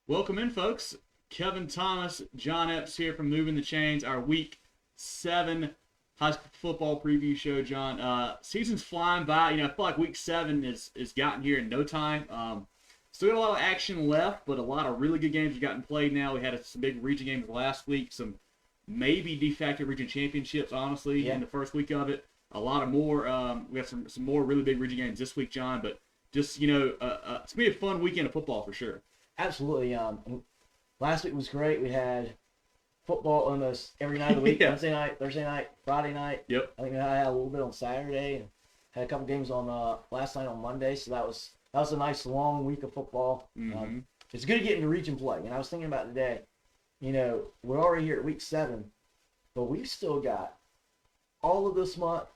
Welcome in, folks. Kevin Thomas, John Epps here from Movin the Chains, our Week 7 high school football preview show, John. Season's flying by. I feel like Week 7 is gotten here in no time. Still got a lot of action left, but a lot of really good games have gotten played now. We had some big region games last week, some maybe de facto region championships, honestly, in the first week of it. A lot of more. We got some more really big region games this week, John, but just, it's going to be a fun weekend of football for sure. Absolutely. Last week was great. We had football almost every night of the week. Wednesday night, Thursday night, Friday night. Yep. I think I had a little bit on Saturday and had a couple games on last night on Monday. So that was a nice long week of football. Mm-hmm. It's good to get into region play. And I was thinking about today, we're already here at Week 7, but we've still got all of this month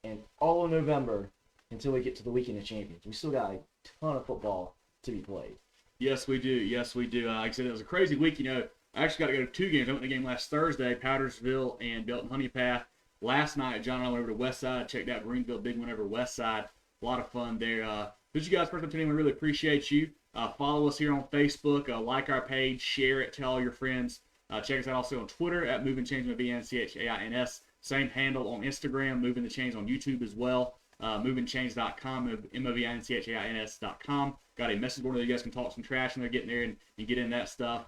and all of November until we get to the weekend of champions. We still got a ton of football to be played. Yes, we do. Yes, we do. Like I said, it was a crazy week. I actually got to go to 2 games. I went to the game last Thursday, Powdersville and Belton Honeypath. Last night, John and I went over to Westside, checked out Greenville, big one over Westside. A lot of fun there. Thank you guys for tuning in. We really appreciate you. Follow us here on Facebook. Like our page. Share it. Tell all your friends. Check us out also on Twitter at Movin Chains, MovinChains. Same handle on Instagram. Movin the Chains on YouTube as well. MovinChains.com, MovinChains.com. Got a message board that you guys can talk some trash in there, get in there and get in that stuff.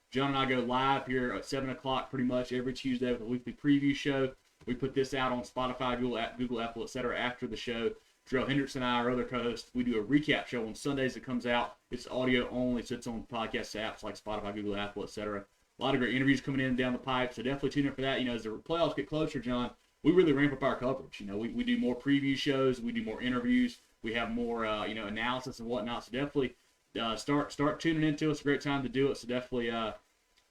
John and I go live here at 7 o'clock pretty much every Tuesday with a weekly preview show. We put this out on Spotify, Google, Apple, etc. after the show. Darrell Hendrickson and I, our other co-host, we do a recap show on Sundays. It comes out. It's audio only, so it's on podcast apps like Spotify, Google, Apple, etc. A lot of great interviews coming in down the pipe, so definitely tune in for that. As the playoffs get closer, John, we really ramp up our coverage. We do more preview shows. We do more interviews. We have more, analysis and whatnot. So definitely start tuning into us. It's a great time to do it. So definitely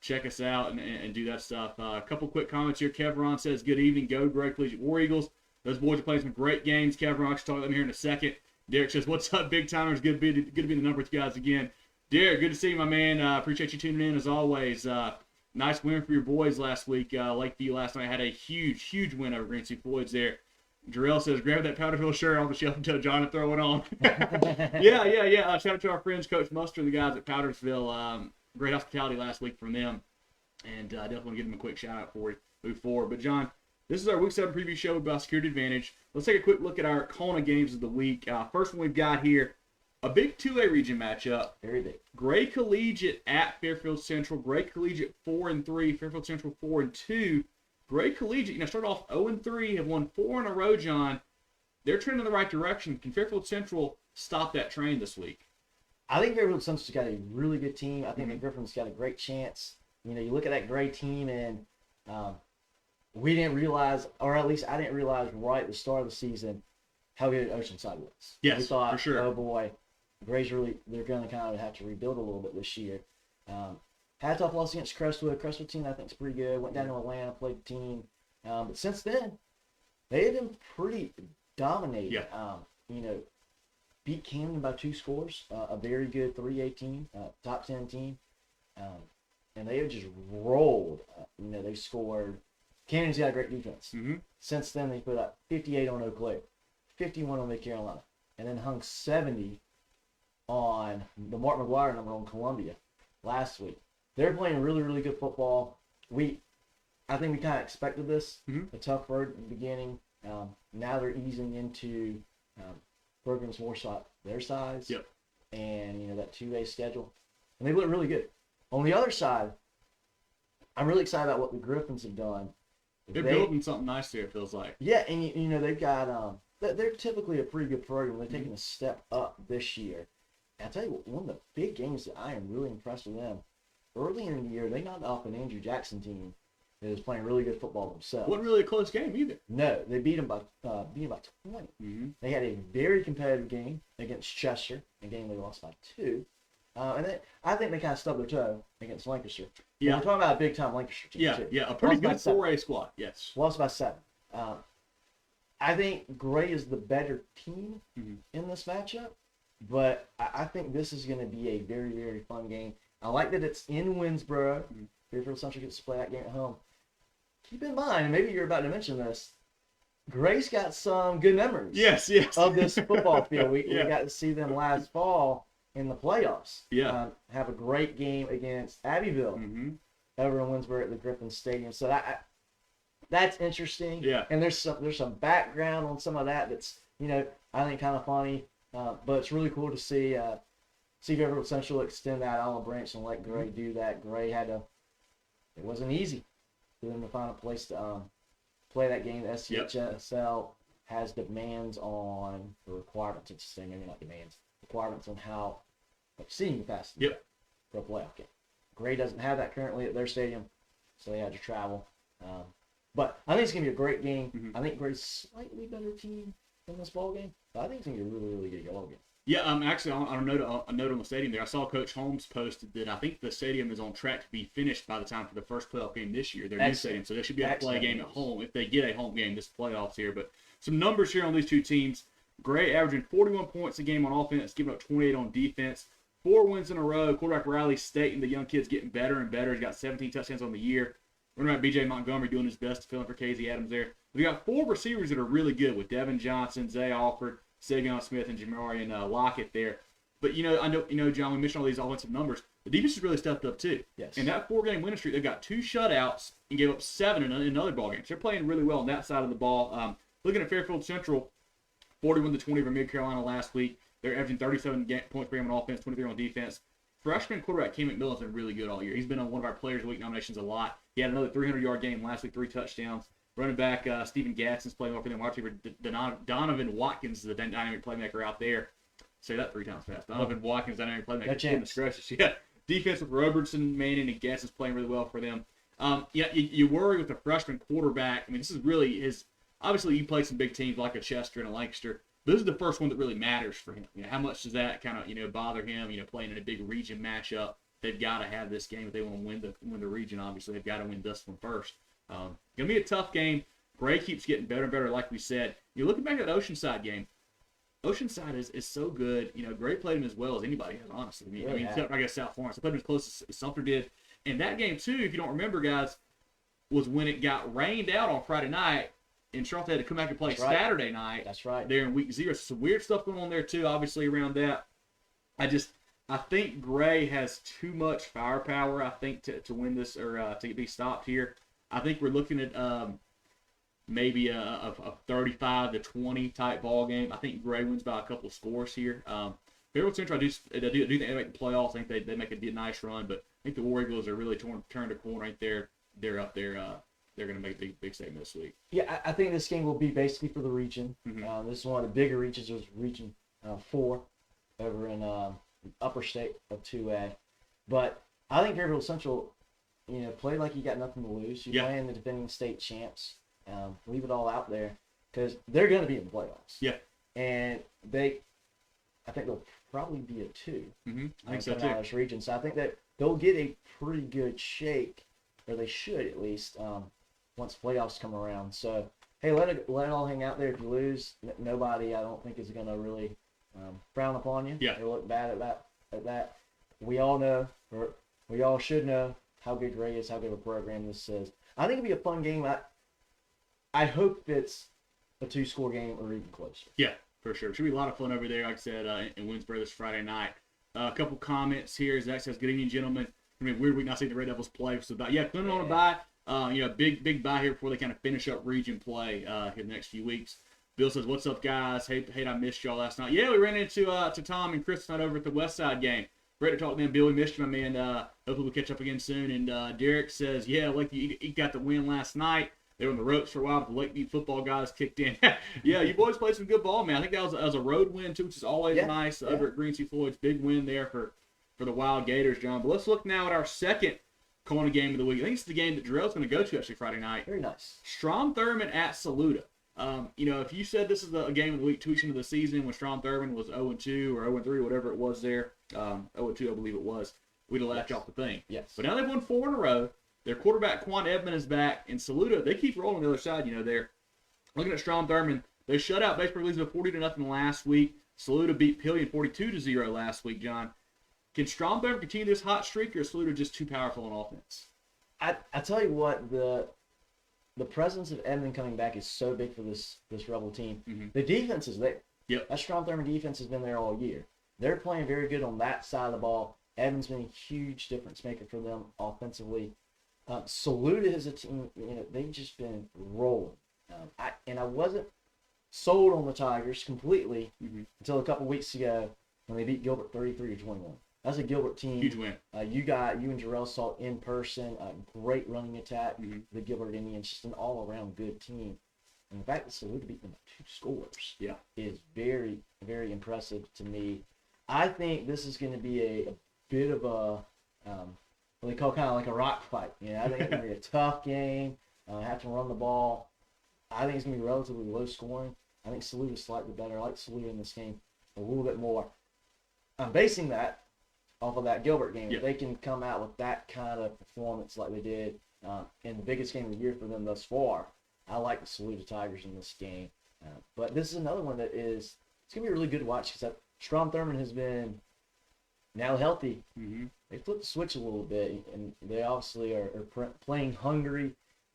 check us out and do that stuff. A couple quick comments here. Kevron says, good evening. Go Greg Collegiate War Eagles. Those boys are playing some great games. Kevron, I'll talk about them here in a second. Derek says, what's up, big timers? Good to be in the number with you guys again. Derek, good to see you, my man. Appreciate you tuning in as always. Nice win for your boys last week. Lakeview last night had a huge win over Green Sea Floyd's there. Jarrell says, grab that Powderville shirt off the shelf and tell John to throw it on. Yeah. Shout out to our friends, Coach Muster and the guys at Powdersville. Great hospitality last week from them. And definitely give them a quick shout out before we move forward. But, John, this is our Week 7 preview show about Security Advantage. Let's take a quick look at our Kona games of the week. First one we've got here, a big 2A region matchup. Very big. Gray Collegiate at Fairfield Central. Gray Collegiate 4-3. Fairfield Central 4-2. Gray Collegiate, started off 0-3, have won 4 in a row, John. They're trending in the right direction. Can Fairfield Central stop that train this week? I think Fairfield Central's got a really good team. I think the Griffins got a great chance. You look at that Gray team, and we didn't realize, or at least I didn't realize right at the start of the season, how good Oceanside was. Yes, we thought, for sure. Oh boy, Gray's they're going to kind of have to rebuild a little bit this year. Had a tough loss against Crestwood. Crestwood team I think is pretty good. Went down to Atlanta, played the team. But since then, they have been pretty dominating. Yeah. Beat Camden by 2 scores. A very good 3A team, top 10 team. And they have just rolled. They scored. Camden's got a great defense. Mm-hmm. Since then, they put up 58 on Eau Claire, 51 on Mid Carolina, and then hung 70 on the Mark McGuire number on Columbia last week. They're playing really, really good football. I think we kind of expected this. Mm-hmm. A tough road at the beginning. Now they're easing into programs more their size. Yep. And, that 2A schedule. And they look really good. On the other side, I'm really excited about what the Griffins have done. They're building something nice here, it feels like. Yeah, and, they've got they're typically a pretty good program. They're taking a step up this year. And I'll tell you what, one of the big games that I am really impressed with them, early in the year, they knocked off an Andrew Jackson team that was playing really good football themselves. Wasn't really a close game either. No, they beat them by 20. Mm-hmm. They had a very competitive game against Chester, a game they lost by 2. And I think they kind of stubbed their toe against Lancaster. Yeah. We're talking about a big-time Lancaster team, too. Yeah, a pretty good 4A squad, yes. Lost by 7. I think Gray is the better team in this matchup, but I think this is going to be a very, very fun game. I like that it's in Winsboro. Fairfield Central gets to play that game at home. Keep in mind, and maybe you're about to mention this, Gray's got some good memories yes. of this football field. We got to see them last fall in the playoffs. Yeah. Have a great game against Abbeville over in Winsburg at the Griffin Stadium. So that's interesting. Yeah. And there's some background on some of that's I think kind of funny, but it's really cool to see Fairfield Central extend that olive branch and let Gray do that. Gray it wasn't easy for them to find a place to play that game. The SCHSL has demands on the requirements. It's saying maybe not demands, requirements on how seating capacity for a playoff game. Gray doesn't have that currently at their stadium, so they had to travel. But I think it's going to be a great game. I think Gray's slightly better team in this ball game, but I think it's going to be a really, really good ball game. Yeah, actually, on a note on the stadium there, I saw Coach Holmes posted that I think the stadium is on track to be finished by the time for the first playoff game this year, their new stadium. So they should be able to play a game at home if they get a home game this playoffs here. But some numbers here on these two teams. Gray averaging 41 points a game on offense, giving up 28 on defense. 4 wins in a row. Quarterback Riley Staten, the young kid's getting better and better. He's got 17 touchdowns on the year. Running back B.J. Montgomery doing his best to fill in for Casey Adams there. We got 4 receivers that are really good with Devin Johnson, Zay Alford, Savion Smith, and Jamarian Lockett there. But, I know, John, we mentioned all these offensive numbers. The defense has really stepped up, too. Yes. In that 4-game winning streak, they've got 2 shutouts and gave up 7 in other ball games. They're playing really well on that side of the ball. Looking at Fairfield Central, 41-20 over Mid-Carolina last week. They're averaging 37 points per game on offense, 23 on defense. Freshman quarterback Cam McMillan's been really good all year. He's been on one of our Players of the Week nominations a lot. He had another 300-yard game last week, 3 touchdowns. Running back Stephen Gadsden's playing well for them. Wide receiver Donovan Watkins is the dynamic playmaker out there. Say that 3 times fast. Donovan Watkins, dynamic playmaker. No chance. Yeah. Defense with Robertson, Manning, and Gadsden's playing really well for them. You worry with the freshman quarterback. I mean, this is really his. Obviously, you play some big teams like a Chester and a Lancaster. But this is the first one that really matters for him. How much does that kind of bother him? Playing in a big region matchup, they've got to have this game if they want to win the region. Obviously, they've got to win this one first. Gonna be a tough game. Gray keeps getting better and better, like we said. You're looking back at the Oceanside game. Oceanside is so good. Gray played him as well as anybody has, honestly. Except I guess South Florence. They played him as close as Sumter did. And that game too, if you don't remember, guys, was when it got rained out on Friday night. And Charlotte had to come back and play Saturday night. That's right. There in week 0. Some weird stuff going on there, too, obviously, around that. I think Gray has too much firepower, I think, to win this or to be stopped here. I think we're looking at maybe a 35-20 type ball game. I think Gray wins by a couple of scores here. Fairfield Central, I do think they make the playoffs. I think they make a nice run, but I think the War Eagles are really turned a corner right there. They're up there. They're going to make a big statement this week. Yeah, I think this game will be basically for the region. This is one of the bigger regions. There's Region 4 over in upper state of 2A. But I think Fairfield Central, play like you got nothing to lose. You're playing the defending state champs. Leave it all out there because they're going to be in the playoffs. Yeah. And I think they'll probably be a 2. I think so, too. Out of this region. So I think that they'll get a pretty good shake, or they should at least, once playoffs come around. So, hey, let it all hang out there. If you lose, nobody, I don't think, is going to really frown upon you or look bad at that. We all know, or we all should know, how good Gray is, how good of a program this is. I think it'll be a fun game. I hope it's a 2-score game or even closer. Yeah, for sure. It should be a lot of fun over there, like I said, in Winsboro this Friday night. A couple comments here. Zach says, good evening, gentlemen. I mean, weird week not seeing the Red Devils play. So, Clinton on a bye. Big bye here before they kind of finish up region play here in the next few weeks. Bill says, what's up, guys? Hate I missed y'all last night. Yeah, we ran into to Tom and Chris tonight over at the West Side game. Great to talk to them. Bill, we missed you, my man. Hopefully we'll catch up again soon. And Derek says, yeah, Lakeview got the win last night. They were on the ropes for a while, but the Lakeview football guys kicked in. Yeah, you boys played some good ball, man. I think that was a road win, too, which is always nice over at Green Sea Floyd's. Big win there for the Wild Gators, John. But let's look now at our second Kona game of the week. I think it's the game that Darrell's going to go to actually Friday night. Very nice. Strom Thurmond at Saluda. If you said this is a game of the week 2 weeks into the season when Strom Thurmond was 0-2 or 0-3, whatever it was there, 0-2 I believe it was, we'd have laughed off the thing. Yes. But now they've won 4 in a row. Their quarterback Quan Edmond is back, and Saluda, they keep rolling on the other side. They're looking at Strom Thurmond. They shut out Batesburg Leesville 40-0 last week. Saluda beat Pillion 42-0 last week, John. Can Strom Thurmond continue this hot streak, or is Saluda just too powerful on offense? I tell you what, the presence of Edmond coming back is so big for this Rebel team. The defense is there. Yep. That Strom Thurmond defense has been there all year. they're playing very good on that side of the ball. Edmonds been a huge difference maker for them offensively. Saluda is a team, they've just been rolling. I wasn't sold on the Tigers completely until a couple weeks ago when they beat Gilbert 33-21. That's a Gilbert team. Huge win. You and Jarrell saw in person. Great running attack. The Gilbert Indians, just an all-around good team. And the fact that Saluda beat them by 2 scores is very, very impressive to me. I think this is going to be a bit of a what they call kind of like a rock fight. I think it's going to be a tough game. Have to run the ball. I think it's going to be relatively low scoring. I think Saluda's slightly better. I like Saluda in this game a little bit more. I'm basing that off of that Gilbert game. If they can come out with that kind of performance like they did in the biggest game of the year for them thus far, I like the Saluda Tigers in this game. But this is another one that it's going to be really good to watch because Strom Thurmond has been now healthy. They flipped the switch a little bit, and they obviously are playing hungry.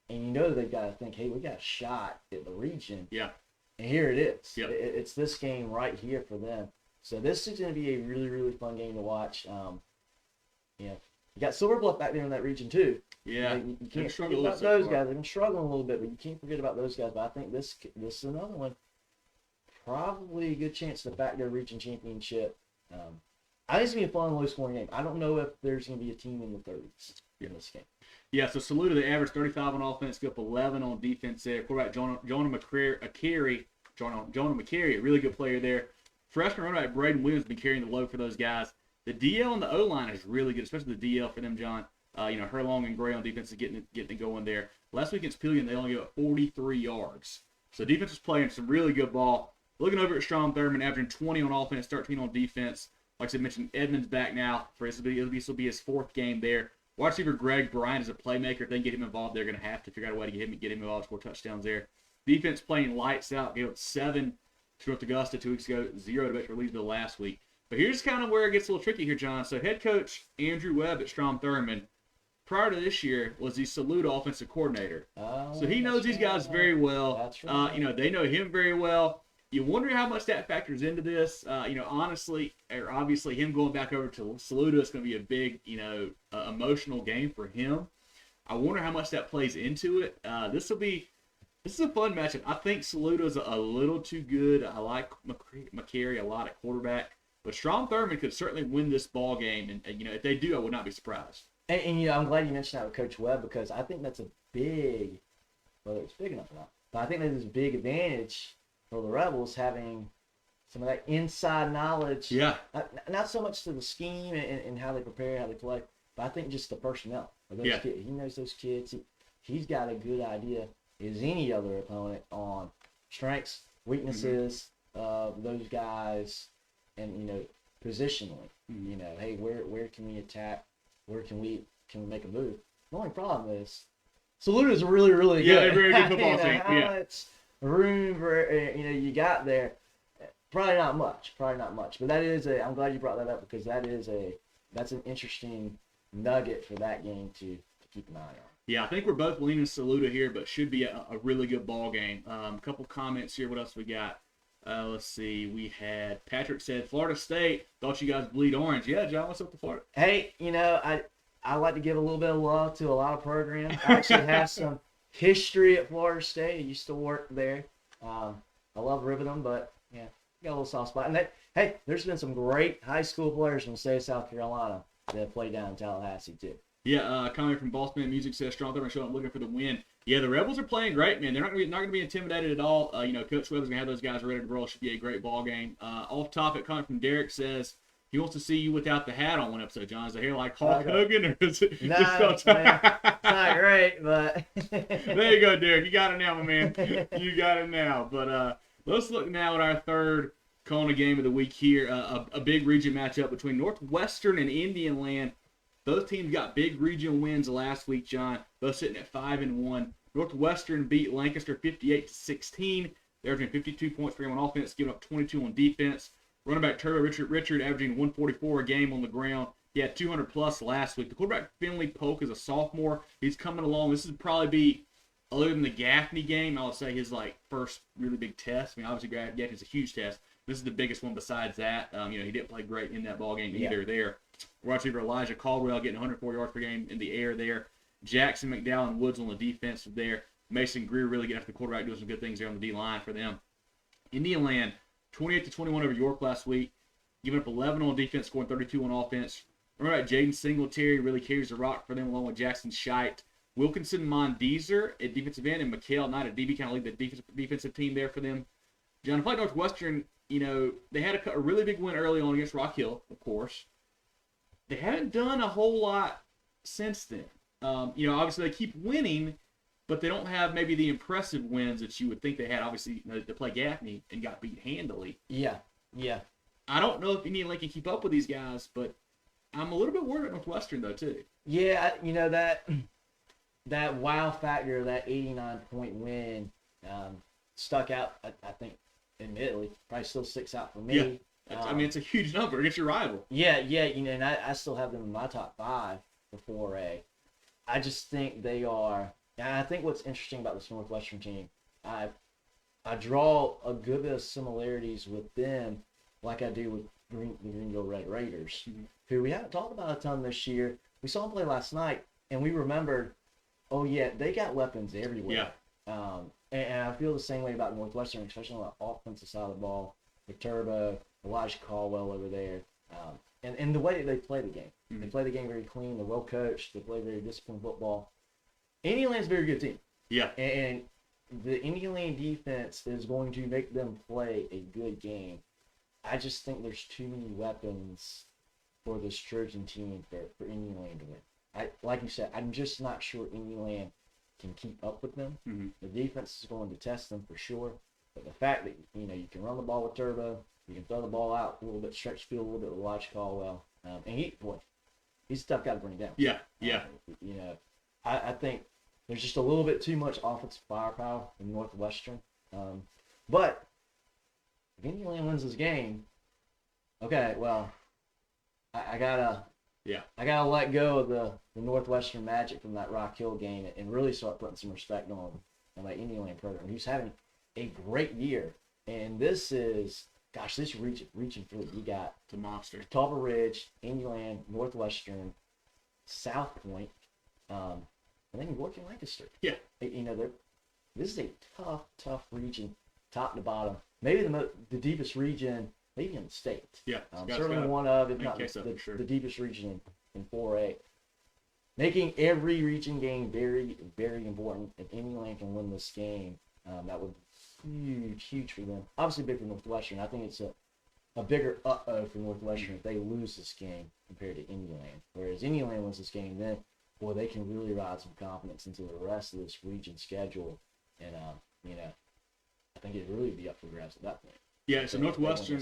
And they've got to think, hey, we got a shot at the region. Yeah. And here it is. Yep. It's this game right here for them. So this is going to be a really, really fun game to watch. You got Silver Bluff back there in that region too. Yeah. You can't forget about those guys. They've been struggling a little bit, but you can't forget about those guys. But I think this is another one. Probably a good chance to back their region championship. I think it's going to be a fun, low-scoring game. I don't know if there's going to be a team in the 30s in this game. Yeah, so Saluda, they average 35 on offense, go up 11 on defense there. Quarterback Jonah McCary, a really good player there. Freshman running back Braden Williams has been carrying the load for those guys. The DL and the O-line is really good, especially the DL for them, John. Herlong and Gray on defense is getting it going there. Last week against Pillion, they only gave up 43 yards. So defense is playing some really good ball. Looking over at Strom Thurmond, averaging 20 on offense, 13 on defense. Like I mentioned, Edmonds back now. This will be his 4th game there. Wide receiver Greg Bryant is a playmaker. If they can get him involved, they're going to have to figure out a way to get him involved, score touchdowns there. Defense playing lights out. Gave up 7 to North Augusta 2 weeks ago, 0 to Betcher Leesville last week. But here's kind of where it gets a little tricky here, John. So head coach Andrew Webb at Strom Thurmond, prior to this year, was the Saluda offensive coordinator. So he knows these guys very well. That's right. They know him very well. You wonder how much that factors into this. Honestly, or obviously, him going back over to Saluda is going to be a big, emotional game for him. I wonder how much that plays into it. This is a fun matchup. I think Saluda is a little too good. I like McCary a lot at quarterback, but Strom Thurmond could certainly win this ball game. And if they do, I would not be surprised. And I'm glad you mentioned that with Coach Webb because I think that's a big, whether it's big enough or not, but I think that is a big advantage for the Rebels having some of that inside knowledge. Yeah. Not so much to the scheme and how they prepare, how they play, but I think just the personnel of those kids. He knows those kids. He's got a good idea, as any other opponent, on strengths, weaknesses of those guys, and positionally. Hey, where can we attack? Where can we make a move? The only problem is Saluda is really, really good. Yeah, very good football team. How much room for you got there? Probably not much. But that is I'm glad you brought that up because that's an interesting nugget for that game to keep an eye on. Yeah, I think we're both leaning Saluda here, but should be a really good ball game. A couple comments here. What else we got? Let's see. We had Patrick said Florida State thought you guys bleed orange. Yeah, John, what's up to Florida? Hey, I like to give a little bit of love to a lot of programs. I actually have some history at Florida State. I used to work there. I love Rivendell, but yeah, got a little soft spot. And there's been some great high school players from the state of South Carolina that have played down in Tallahassee too. Yeah, comment from Boss Man Music says Strong Thurmond showing up looking for the win. Yeah, the Rebels are playing great, man. They're not going to be intimidated at all. Coach Webb's going to have those guys ready to roll. Should be a great ball game. Off topic, comment from Derek says he wants to see you without the hat on one episode. John, is the hair like Hulk Hogan, or is it? No, it's not great, but there you go, Derek. You got it now, my man. You got it now. But let's look now at our third Kona game of the week here. A big region matchup between Northwestern and Indian Land. Those teams got big regional wins last week, John. Both sitting at 5-1. Northwestern beat Lancaster 58-16. They're averaging 52 points per game on offense, giving up 22 on defense. Running back Turbo Richard averaging 144 a game on the ground. He had 200-plus last week. The quarterback Finley Polk is a sophomore. He's coming along. This would probably be, other than the Gaffney game, I would say his first really big test. I mean, obviously Gaffney's a huge test. This is the biggest one besides that. He didn't play great in that ball game either there. Wide receiver Elijah Caldwell getting 104 yards per game in the air there. Jackson, McDowell, and Woods on the defense there. Mason Greer really getting after the quarterback, doing some good things there on the D-line for them. Indian Land, 28-21 over York last week, giving up 11 on defense, scoring 32 on offense. Remember that Jaden Singletary really carries the rock for them along with Jackson Scheidt. Wilkinson Mondeezer at defensive end and McHale Knight at DB kind of lead the defensive team there for them. John, if like Northwestern, they had a really big win early on against Rock Hill, of course. They haven't done a whole lot since then. Obviously they keep winning, but they don't have maybe the impressive wins that you would think they had. Obviously, they play Gaffney and got beat handily. Yeah. I don't know if Indian Lane can keep up with these guys, but I'm a little bit worried about Northwestern, though, too. Yeah, that wow factor, that 89-point win, stuck out, I think, admittedly. Probably still sticks out for me. Yeah. It's a huge number against your rival. Yeah, and I still have them in my top 5 for 4A. I just think they are, and I think what's interesting about this Northwestern team, I draw a good bit of similarities with them like I do with the Greenville Red Raiders, who we haven't talked about a ton this year. We saw them play last night, and we remembered, oh, yeah, they got weapons everywhere. Yeah. And I feel the same way about Northwestern, especially on the offensive side of the ball, with Turbo, Elijah Caldwell over there, and the way they play the game. They play the game very clean. They're well coached. They play very disciplined football. Indian Land's a very good team. Yeah. And the Indian Land defense is going to make them play a good game. I just think there's too many weapons for this Trojan team for Indian Land to win. Like you said, I'm just not sure Indian Land can keep up with them. The defense is going to test them for sure. But the fact that, you can run the ball with Turbo, you can throw the ball out a little bit, stretch field a little bit with Elijah Caldwell. And he's a tough guy to bring down. Yeah. I think there's just a little bit too much offensive firepower in Northwestern. But if Indian Land wins this game, okay, well, I gotta let go of the Northwestern magic from that Rock Hill game and really start putting some respect on that Indian Land program. He's having a great year, and this is reaching through. You got the monster. Tulsa Ridge, Indian Land, Northwestern, South Point, and then York and Lancaster. Yeah. This is a tough region, top to bottom. Maybe the deepest region, maybe in the state. Yeah. Certainly one of, if not the deepest region in 4A. Making every region game very, very important. If Indian Land can win this game, that would be huge for them. Obviously big for Northwestern. I think it's a bigger for Northwestern if they lose this game compared to Indian Land. Whereas Indian Land wins this game, then, boy, they can really ride some confidence into the rest of this region schedule. And, I think it'd really be up for grabs at that point. Yeah, so Northwestern,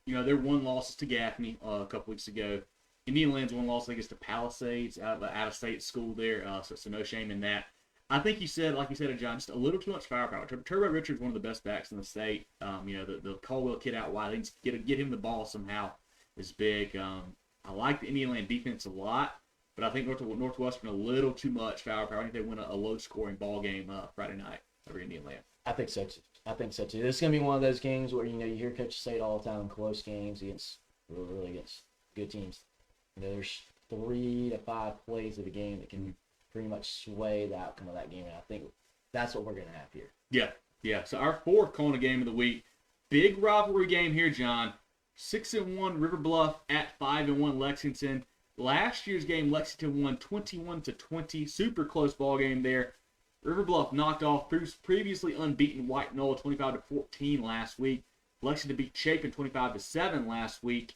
their one loss to Gaffney a couple weeks ago. Indian Land's one loss, I think, is to Palisades, out of state school there, so no shame in that. I think like you said, John, just a little too much firepower. Turbo Richard's one of the best backs in the state. The Caldwell kid out wide, get him the ball somehow is big. I like the Indian Land defense a lot, but I think Northwestern a little too much firepower. I think they win a low-scoring ball game Friday night over Indian Land. I think so too. This is gonna be one of those games where you hear coaches say it all the time in close games against good teams. There's 3 to 5 plays of the game that can pretty much sway the outcome of that game, and I think that's what we're gonna have here. Yeah. So our fourth Kona game of the week, big rivalry game here, John. 6-1 River Bluff at 5-1 Lexington. Last year's game, Lexington won 21-20. Super close ball game there. River Bluff knocked off previously unbeaten White Knoll 25-14 last week. Lexington beat Chapin 25-7 last week.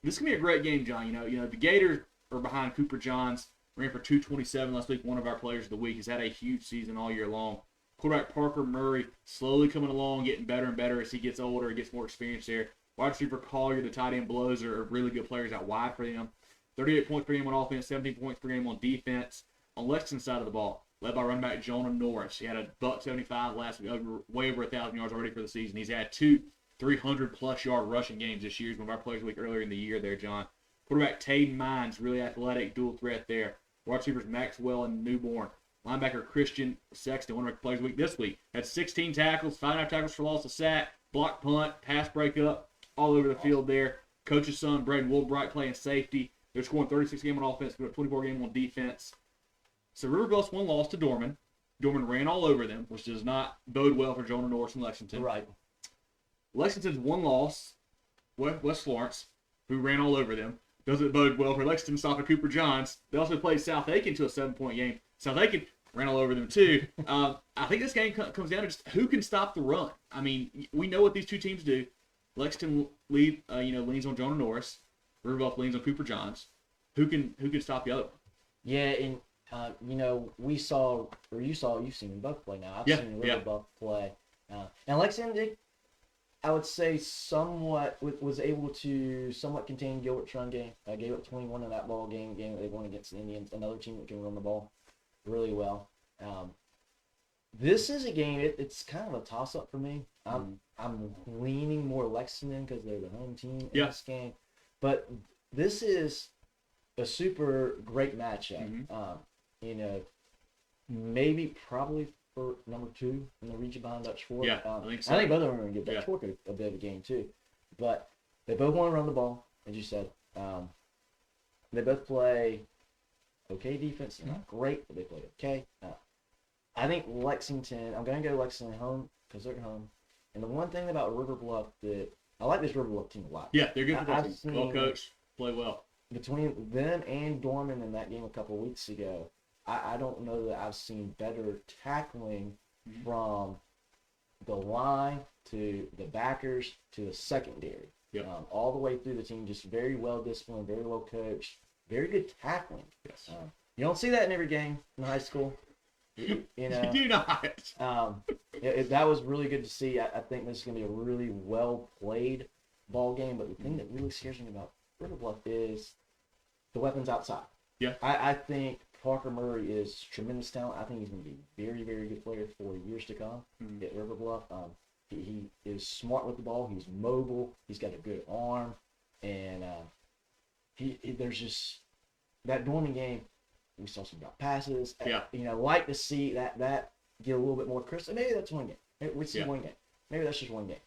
This is gonna be a great game, John. The Gators are behind Cooper Johns. Ran for 227 last week. One of our players of the week. He's had a huge season all year long. Quarterback Parker Murray slowly coming along, getting better and better as he gets older, gets more experience there. Wide receiver Collier, the tight end Blows are really good players out wide for them. 38 points per game on offense, 17 points per game on defense. On Lexington's side of the ball, led by running back Jonah Norris. He had a $175 last week, way over 1,000 yards already for the season. He's had 2 300-plus yard rushing games this year. He's one of our players of the week earlier in the year there, John. Quarterback Taden Mines, really athletic, dual threat there. Wide receivers Maxwell and Newborn. Linebacker Christian Sexton, one of our players of the week this week. Had 16 tackles, 5.5 tackles for loss, a sack. block punt, pass breakup, all over the field there. Coach's son, Braden Woolbright, playing safety. They're scoring 36 game on offense, 24 game on defense. So River Bluff's one loss to Dorman. Dorman ran all over them, which does not bode well for Jonah Norris and Lexington. Right. Lexington's one loss, West Florence, who ran all over them. Doesn't bode well for Lexington stopping Cooper Johns. They also played South Aiken to a 7-point game. South Aiken ran all over them too. I think this game comes down to just who can stop the run. I mean, we know what these two teams do. Lexington leans on Jonah Norris. River Bluff leans on Cooper Johns. Who can stop the other one? Yeah, and you've seen them both play now. I've seen River Bluff play. And Lexington, I would say, somewhat was able to somewhat contain Gilbert's run game. Gave up 21 in that ball game that they won against the Indians, another team that can run the ball really well. This is a game. It's kind of a toss-up for me. I'm leaning more Lexington because they're the home team in this game, but this is a super great matchup. Maybe probably for number 2 in the region behind Dutch Fork. Yeah, I think so. I think both of them are going to give Dutch Fork a bit of a game too. But they both want to run the ball, as you said. They both play okay defense. They're not great, but they play okay. I think Lexington, I'm going to go Lexington home because they're at home. And the one thing about River Bluff that I like this River Bluff team a lot. Yeah, they're good football team. Well coached, play well. Between them and Dorman in that game a couple of weeks ago, I don't know that I've seen better tackling from the line to the backers to the secondary. Yep. All the way through the team, just very well disciplined, very well coached, very good tackling. Yes. You don't see that in every game in high school. You do not. That was really good to see. I think this is going to be a really well played ball game. But the thing that really scares me about River Bluff is the weapons outside. Yeah. I think Parker Murray is tremendous talent. I think he's going to be a very, very good player for years to come at River Bluff. He is smart with the ball. He's mobile. He's got a good arm, and there's just that Dorman game. We saw some drop passes. Yeah. Like to see that get a little bit more crisp. Maybe that's one game. We see one game. Maybe that's just one game.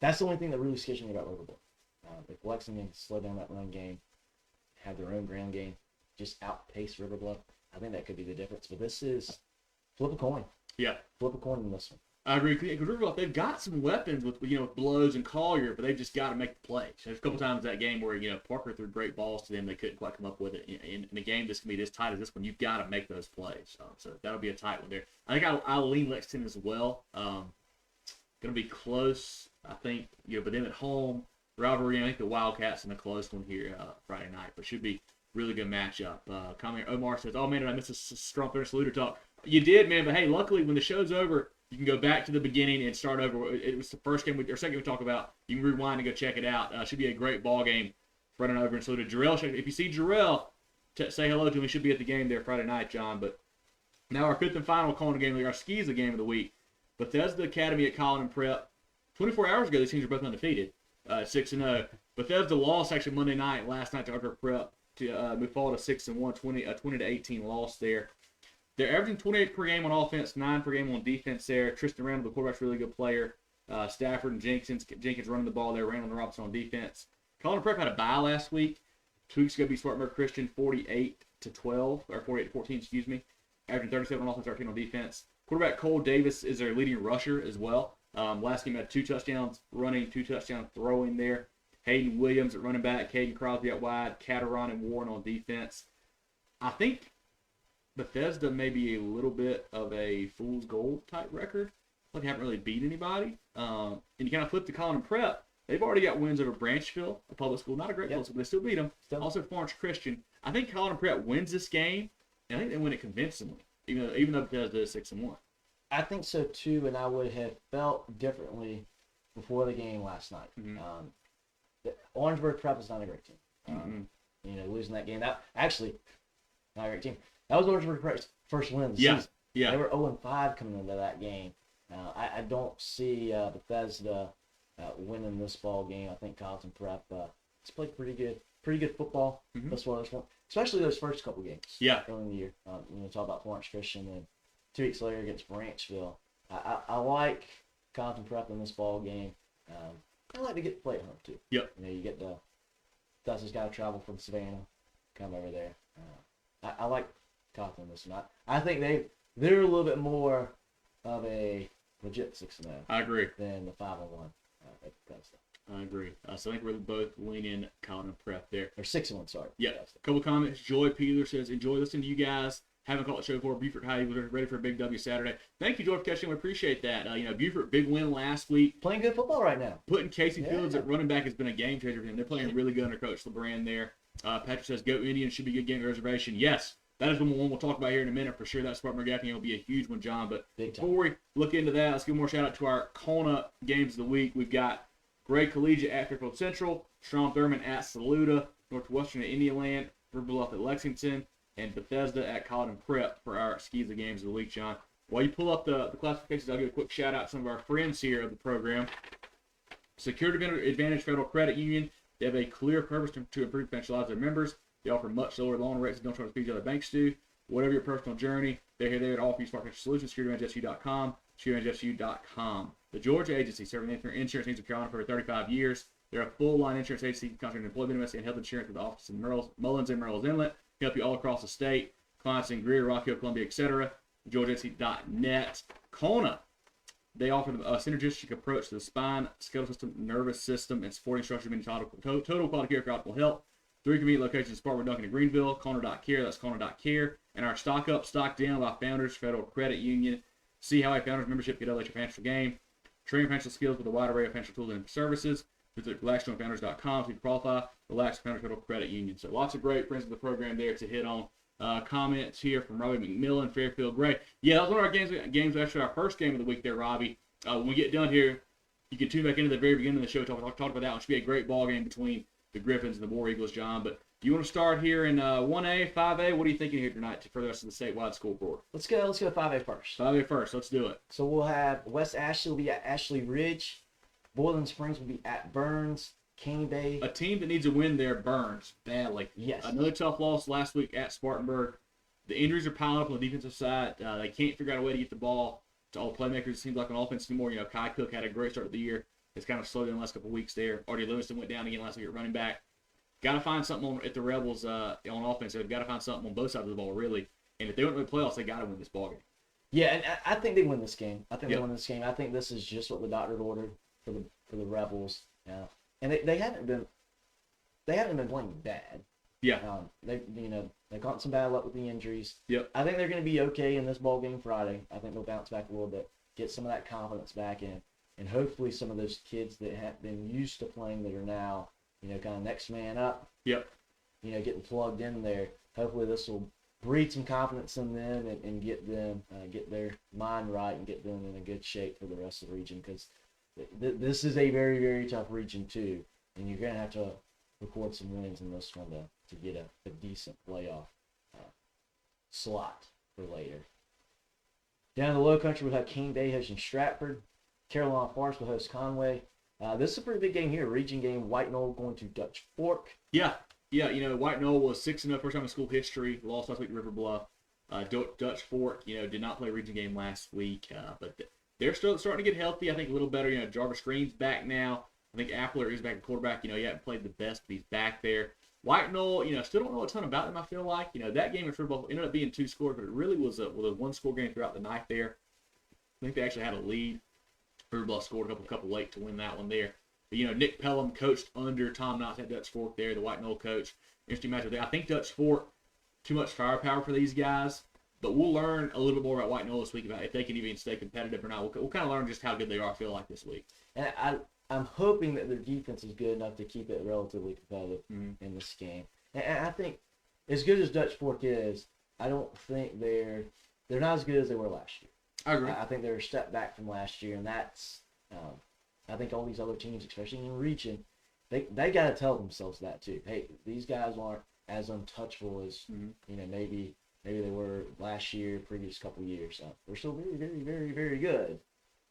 That's the only thing that really scares me about River Bluff. If Lexington slow down that run game, have their own ground game, just outpace River Bluff, I think that could be the difference. But this is flip a coin. Yeah. Flip a coin in this one. I agree. Because River Bluff, they've got some weapons with Blows and Collier, but they've just got to make the plays. There's a couple times that game where Parker threw great balls to them, they couldn't quite come up with it. In a game that's gonna be this tight as this one, you've got to make those plays. So that'll be a tight one there. I think I'll lean Lexington as well. Gonna be close, I think. But then at home rivalry, I think the Wildcats in a close one here Friday night, but should be really good matchup. Comment Omar says, "Oh man, did I miss a Strom and Saluda talk?" You did, man. But hey, luckily when the show's over, you can go back to the beginning and start over. It was the first game or second game we talk about. You can rewind and go check it out. Should be a great ball game running over in Saluda. Jarrell, if you see Jarrell, say hello to him. He should be at the game there Friday night, John. But now our fifth and final calling game, our skis the game of the week. Bethesda Academy at Colleton Prep. 24 hours ago, these teams are both undefeated, 6-0. Bethesda lost actually Monday night, last night to Arthur Prep to move forward to 6-1, 20-18 loss there. They're averaging 28 per game on offense, 9 per game on defense there. Tristan Randall, the quarterback's a really good player. Stafford and Jenkins running the ball there. Randall and Robinson on defense. Colleton Prep had a bye last week. 2 weeks ago beat Spartanburg Christian 48-12, or 48-14, excuse me. Averaging 37 on offense, 13 on defense. Quarterback Cole Davis is their leading rusher as well. Last game had 2 touchdowns running, 2 touchdowns throwing there. Hayden Williams at running back, Caden Crosby out wide, Cateron and Warren on defense. I think Bethesda may be a little bit of a fool's gold type record. Like they haven't really beat anybody. And you kind of flip to Colleton Prep. They've already got wins over Branchville, a public school. Not a great public school, but they still beat them. Also Florence Christian. I think Colleton Prep wins this game, and I think they win it convincingly, even though Bethesda is 6-1. I think so too, and I would have felt differently before the game last night. Orangeburg Prep is not a great team. Losing that game. That actually not a great team. That was Orangeburg Prep's first win of the season. Yeah. They were 0-5 coming into that game. I don't see Bethesda winning this ball game. I think Colleton Prep has played pretty good football thus far this one, especially those first couple games. Yeah. Early in the year. Talk about Florence Christian and 2 weeks later against Branchville. I like Colleton Prep in this ball game. I like to get to play at home too. Yep. You get to. Dustin's got to travel from Savannah, come over there. I like Colleton in this one. I think they're a little bit more of a legit 6-0. I agree. Than the 5-1 at Bethesda. I agree. So I think we're both leaning Colleton Prep there. Or 6-1, sorry. Yeah. A couple comments. Joy Peeler says, enjoy listening to you guys. Haven't caught the show before. Buford High was ready for a big W Saturday. Thank you, Joy, for catching. We appreciate that. Buford, big win last week. Playing good football right now. Putting Casey Fields at running back has been a game changer for them. They're playing really good under Coach LeBrand there. Patrick says, go Indians, should be a good game at reservation. Yes, that is the one we'll talk about here in a minute for sure. That Spartan McGaffney will be a huge one, John. But before we look into that, let's give more shout out to our Kona games of the week. We've got Gray Collegiate at Fairfield Central, Strom Thurmond at Saluda, Northwestern at Indialand, Bluff at Lexington, and Bethesda at Colleton Prep for our skis of games of the week, John. While you pull up the classifications, I'll give a quick shout out to some of our friends here of the program. Security Advantage Federal Credit Union. They have a clear purpose to improve financial lives of their members. They offer much lower loan rates and don't charge fees other banks do. Whatever your personal journey, they're here to offer you smart financial solutions. SecurityAdvantageFU.com. SecurityAdvantageFU.com. The Georgia Agency, serving the insurance needs of Carolina for over 35 years. They're a full-line insurance agency concentrating on employment benefits and health insurance with offices in Mullins and Merle's Inlet. Help you all across the state. Clients in Greer, Rock Hill, Columbia, etc. GeorgiaAgency.net. Kona. They offer a synergistic approach to the spine, skeletal system, nervous system, and supporting structure, meaning total quality care for optimal health. 3 convenient locations in Spartanburg, Duncan, and Greenville. Kona.care, that's Kona.care. And our Stock Up, Stock Down by Founders Federal Credit Union. See how a Founders membership can elevate your financial game. Train financial skills with a wide array of financial tools and services. Visit RelaxJoinFounders.com so you can qualify. Relax Founders Federal Credit Union. So lots of great friends of the program there to hit on. Comments here from Robbie McMillan, Fairfield Gray. Yeah, that was one of our games actually our first game of the week there, Robbie. When we get done here, you can tune back into the very beginning of the show, talk about that. It should be a great ball game between the Griffins and the War Eagles, John. But do you want to start here in 1A, 5A? What are you thinking here tonight for the rest of the statewide scoreboard? Let's go 5A first. 5A first. Let's do it. So we'll have West Ashley will be at Ashley Ridge. Boiling Springs will be at Burns. Cane Bay. A team that needs a win there, Burns, badly. Yes. Another tough loss last week at Spartanburg. The injuries are piling up on the defensive side. They can't figure out a way to get the ball to all playmakers. It seems like on offense anymore. Kai Cook had a great start of the year. It's kind of slowed down the last couple of weeks there. Artie Livingston went down again last week at running back. Got to find something at the Rebels on offense. They've got to find something on both sides of the ball, really. And if they want to the playoffs, they got to win this ball game. Yeah, and I think they win this game. I think they win this game. I think this is just what the doctor ordered for the Rebels. Yeah, and they haven't been playing bad. Yeah. They caught some bad luck with the injuries. Yep. I think they're going to be okay in this ball game Friday. I think they'll bounce back a little bit, get some of that confidence back in, and hopefully some of those kids that have been used to playing that are now, kind of next man up. Yep. Getting plugged in there. Hopefully this will breed some confidence in them and get them get their mind right and get them in a good shape for the rest of the region, because this is a very, very tough region too, and you're going to have to record some wins in this one to get a decent playoff slot for later. Down in the low country, we'll have Cane Bay hosting Stratford. Carolina Forest will host Conway. This is a pretty big game here. Region game, White Knoll going to Dutch Fork. Yeah. White Knoll was 6-0 first time in school history. Lost last week to River Bluff. Dutch Fork, did not play a region game last week, but they're still starting to get healthy. I think a little better. Jarvis Green's back now. I think Appler is back at quarterback. He hasn't played the best, but he's back there. White Knoll, still don't know a ton about them, I feel like. That game at football ended up being 2 scores, but it really was a 1-score game throughout the night there. I think they actually had a lead. River Bluff scored a couple late to win that one there. But, Nick Pelham coached under Tom Knotts at Dutch Fork there, the White Knoll coach. Interesting matchup there. I think Dutch Fork, too much firepower for these guys. But we'll learn a little bit more about White Knoll this week about if they can even stay competitive or not. We'll kind of learn just how good they are, I feel like, this week. And I'm hoping that their defense is good enough to keep it relatively competitive in this game. And I think, as good as Dutch Fork is, I don't think they're not as good as they were last year. I agree. I think they're a step back from last year, and that's I think all these other teams, especially in region, they got to tell themselves that too. Hey, these guys aren't as untouchable as maybe they were last year, previous couple years. We're still very, very, very, very good,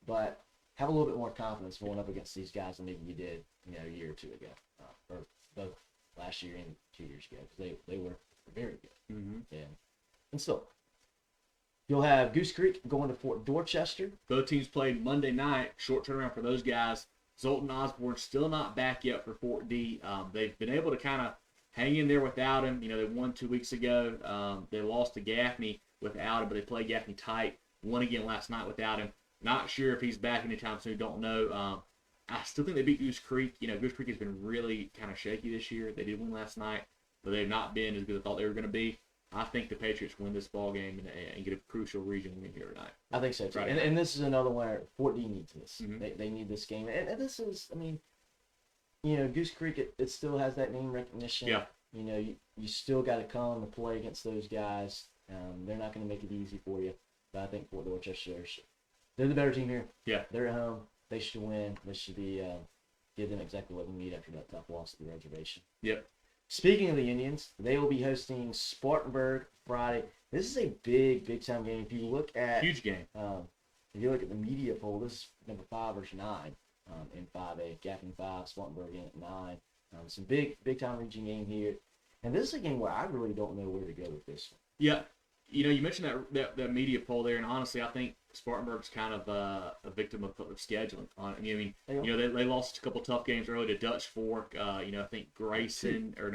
but have a little bit more confidence going up against these guys than maybe you did, a year or two ago, or both last year and 2 years ago, because they were very good. Yeah, and still. You'll have Goose Creek going to Fort Dorchester. Both teams played Monday night. Short turnaround for those guys. Zoltan Osborne still not back yet for Fort D. They've been able to kind of hang in there without him. You know, they won 2 weeks ago. They lost to Gaffney without him, but they played Gaffney tight. Won again last night without him. Not sure if he's back anytime soon. Don't know. I still think they beat Goose Creek. You know, Goose Creek has been really kind of shaky this year. They did win last night, but they've not been as good as I thought they were going to be. I think the Patriots win this ball game and get a crucial region win here tonight. I think so too. Right. And this is another one where Fort D needs this. Mm-hmm. They need this game. And this is, I mean, you know, Goose Creek, it still has that name recognition. Yeah. You know, you still got to come and play against those guys. They're not going to make it easy for you. But I think Fort Dorchester, they're the better team here. Yeah. They're at home. They should win. This should be give them exactly what they need after that tough loss to the reservation. Yep. Speaking of the Indians, they will be hosting Spartanburg Friday. This is a big time game. If you look at huge game. If you look at the media poll, this is number 5 versus 9 in 5A. Gaffney 5, Spartanburg in at 9. Some big time region game here, and this is a game where I really don't know where to go with this one. Yeah. You know, you mentioned that media poll there, and honestly, I think Spartanburg's kind of a victim of scheduling. They lost a couple tough games early to Dutch Fork. I think Grayson, or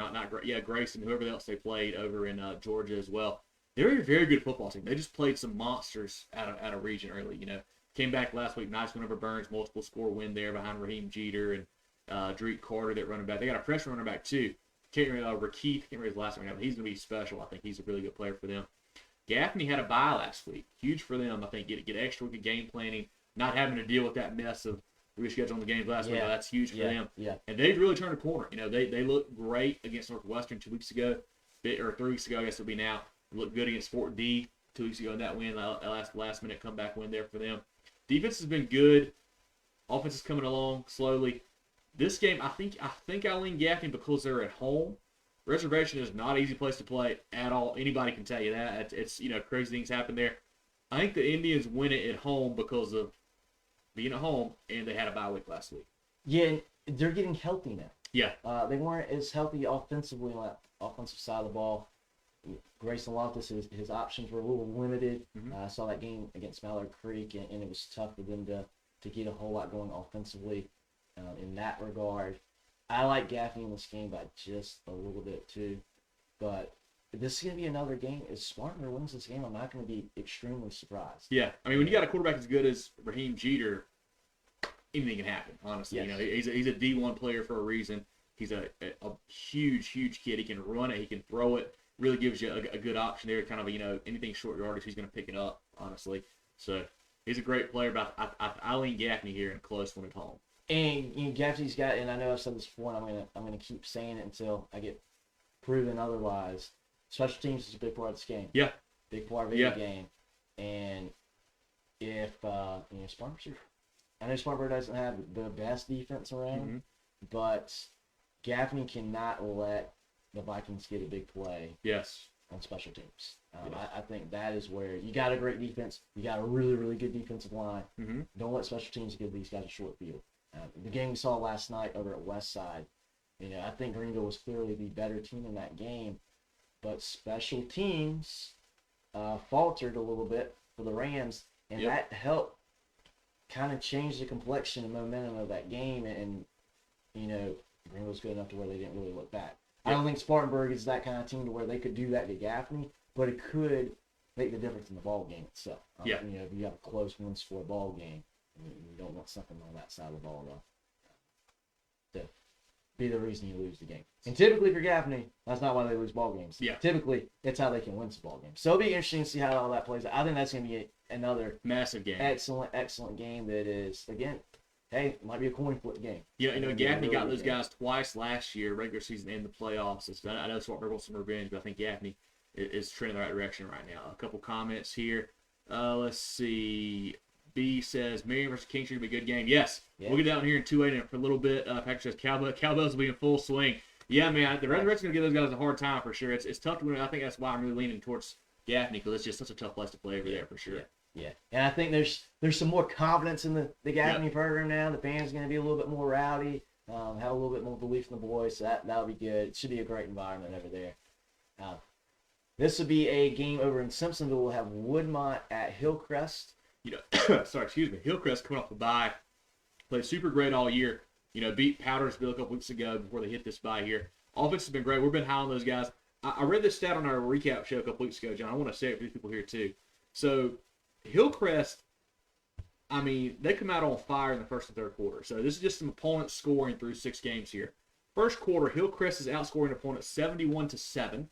Grayson, whoever else they played over in Georgia as well. They're a very good football team. They just played some monsters out of region early. You know, came back last week, nice win over Burns, multiple score win there behind Raheem Jeter and Drake Carter, that running back. They got a freshman running back too. Can't remember Rakeith. Can't remember his last name, but he's going to be special. I think he's a really good player for them. Gaffney had a bye last week. Huge for them, I think. Get extra week of game planning, not having to deal with that mess of rescheduling the games last week. That's huge for them. Yeah. And they've really turned a corner. You know, they looked great against Northwestern 2 weeks ago, or 3 weeks ago, I guess it'll be now. Looked good against Fort D 2 weeks ago in that win, last minute comeback win there for them. Defense has been good. Offense is coming along slowly. This game, I think I lean Gaffney because they're at home. Reservation is not an easy place to play at all. Anybody can tell you that. It's crazy things happen there. I think the Indians win it at home because of being at home, and they had a bye week last week. Yeah, and they're getting healthy now. Yeah. They weren't as healthy offensively on that offensive side of the ball. Grayson Loftus, his options were a little limited. I saw that game against Mallard Creek, and it was tough for them to get a whole lot going offensively in that regard. I like Gaffney in this game by just a little bit too. But this is going to be another game. If Spartanburg wins this game, I'm not going to be extremely surprised. Yeah. I mean, when you got a quarterback as good as Raheem Jeter, anything can happen, honestly. Yes. You know, he's a D1 player for a reason. He's a huge kid. He can run it. He can throw it. Really gives you a good option there. Kind of, anything short yardage, he's going to pick it up, honestly. So he's a great player, but I lean Gaffney here in a close one at home. And Gaffney's got, and I know I've said this before, and I'm gonna keep saying it until I get proven otherwise. Special teams is a big part of this game. Yeah. Big part of the game. And if Spartanburg, I know Spartanburg doesn't have the best defense around, but Gaffney cannot let the Vikings get a big play. Yes. On special teams. I think that is where you got a great defense. You got a really good defensive line. Don't let special teams give these guys a short field. The game we saw last night over at Westside, I think Greenville was clearly the better team in that game, but special teams faltered a little bit for the Rams, and that helped kind of change the complexion and momentum of that game, and Greenville was good enough to where they didn't really look back. I don't think Spartanburg is that kind of team to where they could do that to Gaffney, but it could make the difference in the ball game itself. If you have a close one-score ball game, you don't want something on that side of the ball to be the reason you lose the game. And typically for Gaffney, that's not why they lose ball games. Yeah. Typically, it's how they can win some ball games. So it'll be interesting to see how all that plays out. I think that's going to be another massive game. Excellent game that is, again, hey, might be a coin flip game. Yeah, Gaffney got those guys twice last year, regular season and the playoffs. I know Spartanburg wants some revenge, but I think Gaffney is trending the right direction right now. A couple comments here. Let's see. B says, Marion versus King should be a good game. Yes. We'll get down here in 2-8 for a little bit. Patrick says, Cowbells will be in full swing. Yeah, man, the Resurrection's going to give those guys a hard time for sure. It's tough to win. I think that's why I'm really leaning towards Gaffney, because it's just such a tough place to play over there for sure. Yeah. And I think there's some more confidence in the Gaffney program now. The fans are going to be a little bit more rowdy, have a little bit more belief in the boys, so that'll be good. It should be a great environment over there. This will be a game over in Simpsonville. We'll have Woodmont at Hillcrest. Excuse me. Hillcrest coming off the bye. Played super great all year. Beat Powdersville a couple weeks ago before they hit this bye here. Offense has been great. We've been high on those guys. I read this stat on our recap show a couple weeks ago, John. I want to say it for these people here too. So Hillcrest, they come out on fire in the first and third quarter. So this is just some opponents scoring through 6 games here. First quarter, Hillcrest is outscoring opponents 71-7.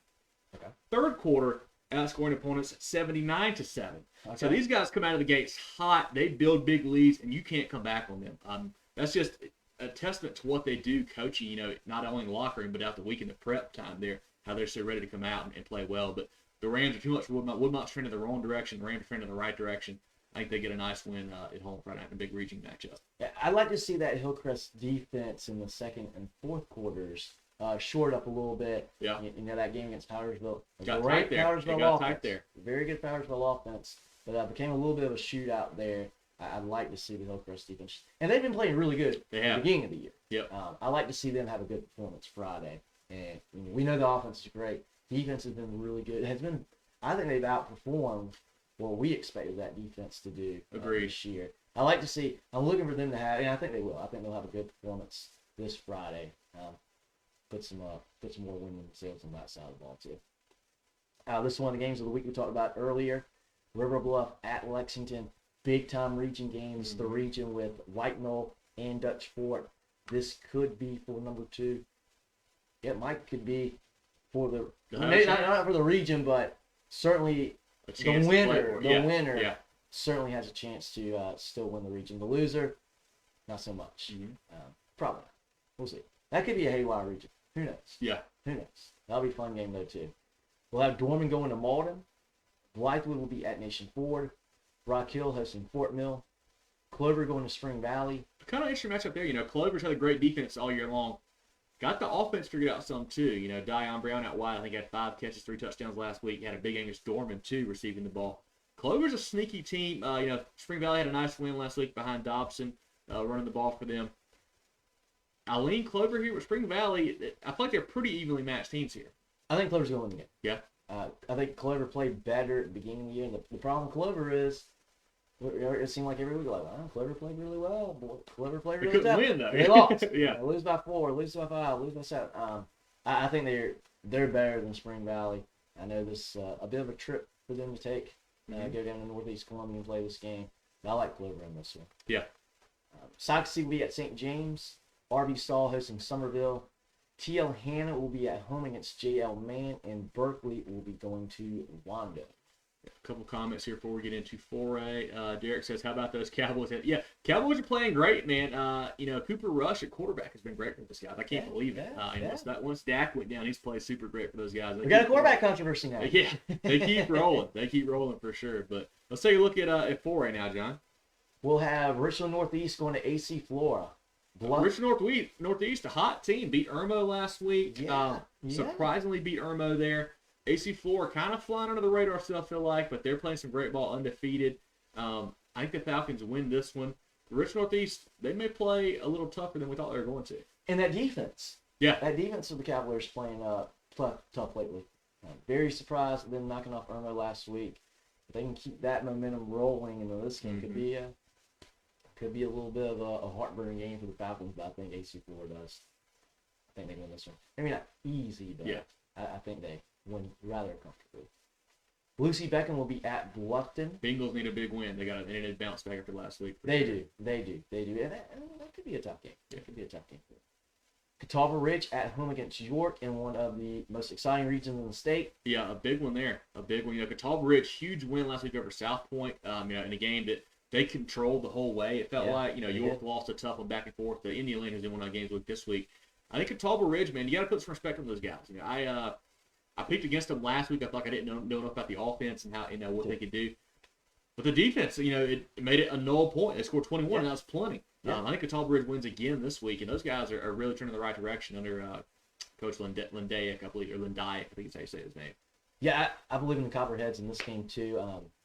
Okay. Third quarter, outscoring opponents 79-7. Okay. So these guys come out of the gates hot. They build big leads, and you can't come back on them. That's just a testament to what they do coaching, not only in the locker room, but out the week in the prep time there, how they're so ready to come out and play well. But the Rams are too much for Woodmont. Woodmont's trending the wrong direction. The Rams are trending in the right direction. I think they get a nice win at home Friday night in a big region matchup. Yeah, I'd like to see that Hillcrest defense in the second and fourth quarters short up a little bit. Yeah. That game against Powdersville. Got tight there. Powdersville offense. Tight there. Very good Powdersville offense. But became a little bit of a shootout there. I'd like to see the Hillcrest defense. And they've been playing really good at the beginning of the year. Yep. I'd like to see them have a good performance Friday. And we know the offense is great. Defense has been really good. I think they've outperformed what we expected that defense to do this year. I like to see. I'm looking for them to have, and I think they will. I think they'll have a good performance this Friday. Put some more wind in the sails on that side of the ball too. This is one of the games of the week we talked about earlier. River Bluff at Lexington. Big time region games. The region with White Knoll and Dutch Fort. This could be for number 2. It could be for the not for the region, but certainly the winner certainly has a chance to still win the region. The loser, not so much. Probably not. We'll see. That could be a haywire region. Who knows? Yeah. Who knows? That'll be a fun game though too. We'll have Dorman going to Malden. Blythewood will be at Nation Ford. Rock Hill hosting Fort Mill. Clover going to Spring Valley. Kind of interesting matchup there. Clover's had a great defense all year long. Got the offense figured out some too. Dion Brown out wide, I think had 5 catches, 3 touchdowns last week. He had a big game against Dorman too, receiving the ball. Clover's a sneaky team. Spring Valley had a nice win last week behind Dobson, running the ball for them. I lean Clover here with Spring Valley. I feel like they're pretty evenly matched teams here. I think Clover's going to win the game. Yeah. I think Clover played better at the beginning of the year. The problem with Clover is it seemed like every week Clover played really well. Clover played really well. They couldn't win though. They lost. Yeah. They lose by 4, lose by 5, lose by 7. I think they're better than Spring Valley. I know this a bit of a trip for them to take. Go down to Northeast Columbia and play this game. But I like Clover in this one. Yeah. Soxie will be at St. James. RB Stall hosting Somerville. TL Hanna will be at home against JL Mann, and Berkeley will be going to Wando. A couple comments here before we get into 4A. Derek says, how about those Cowboys? Yeah, Cowboys are playing great, man. Cooper Rush at quarterback has been great for this guy. I can't believe it. Once Dak went down, he's played super great for those guys. We got a quarterback controversy now. Yeah, they keep rolling. They keep rolling for sure. But let's take a look at 4A now, John. We'll have Richland Northeast going to AC Flora. Bluff. Richland Northeast, a hot team. Beat Irmo last week. Surprisingly beat Irmo there. AC Flora kind of flying under the radar still, I feel like, but they're playing some great ball, undefeated. I think the Falcons win this one. Richland Northeast, they may play a little tougher than we thought they were going to. And that defense. Yeah. That defense of the Cavaliers playing tough lately. Very surprised with them knocking off Irmo last week. If they can keep that momentum rolling into this game, could be a little bit of a heartburn game for the Falcons, but I think AC Flora does. I think they win this one. Maybe not easy, but I think they win rather comfortably. Lucy Beckham will be at Bluffton. Bengals need a big win. They need to bounce back after last week. They do. And that could be a tough game. It could be a tough game. Catawba Ridge at home against York in one of the most exciting regions in the state. Yeah, a big one there. A big one. Catawba Ridge, huge win last week over South Point. In a game that they controlled the whole way. It felt like, York lost a tough one back and forth. The Indian Lane has been one of the games this week. I think Catawba Ridge, man, you got to put some respect on those guys. I picked against them last week. I thought I didn't know enough about the offense and how what they could do. But the defense, it made it a null point. They scored 21, and that's plenty. I think Catawba Ridge wins again this week, and those guys are really turning the right direction under Coach Lindayek, I believe, or Lindayek, I think it's how you say his name. Yeah, I believe in the Copperheads in this game too.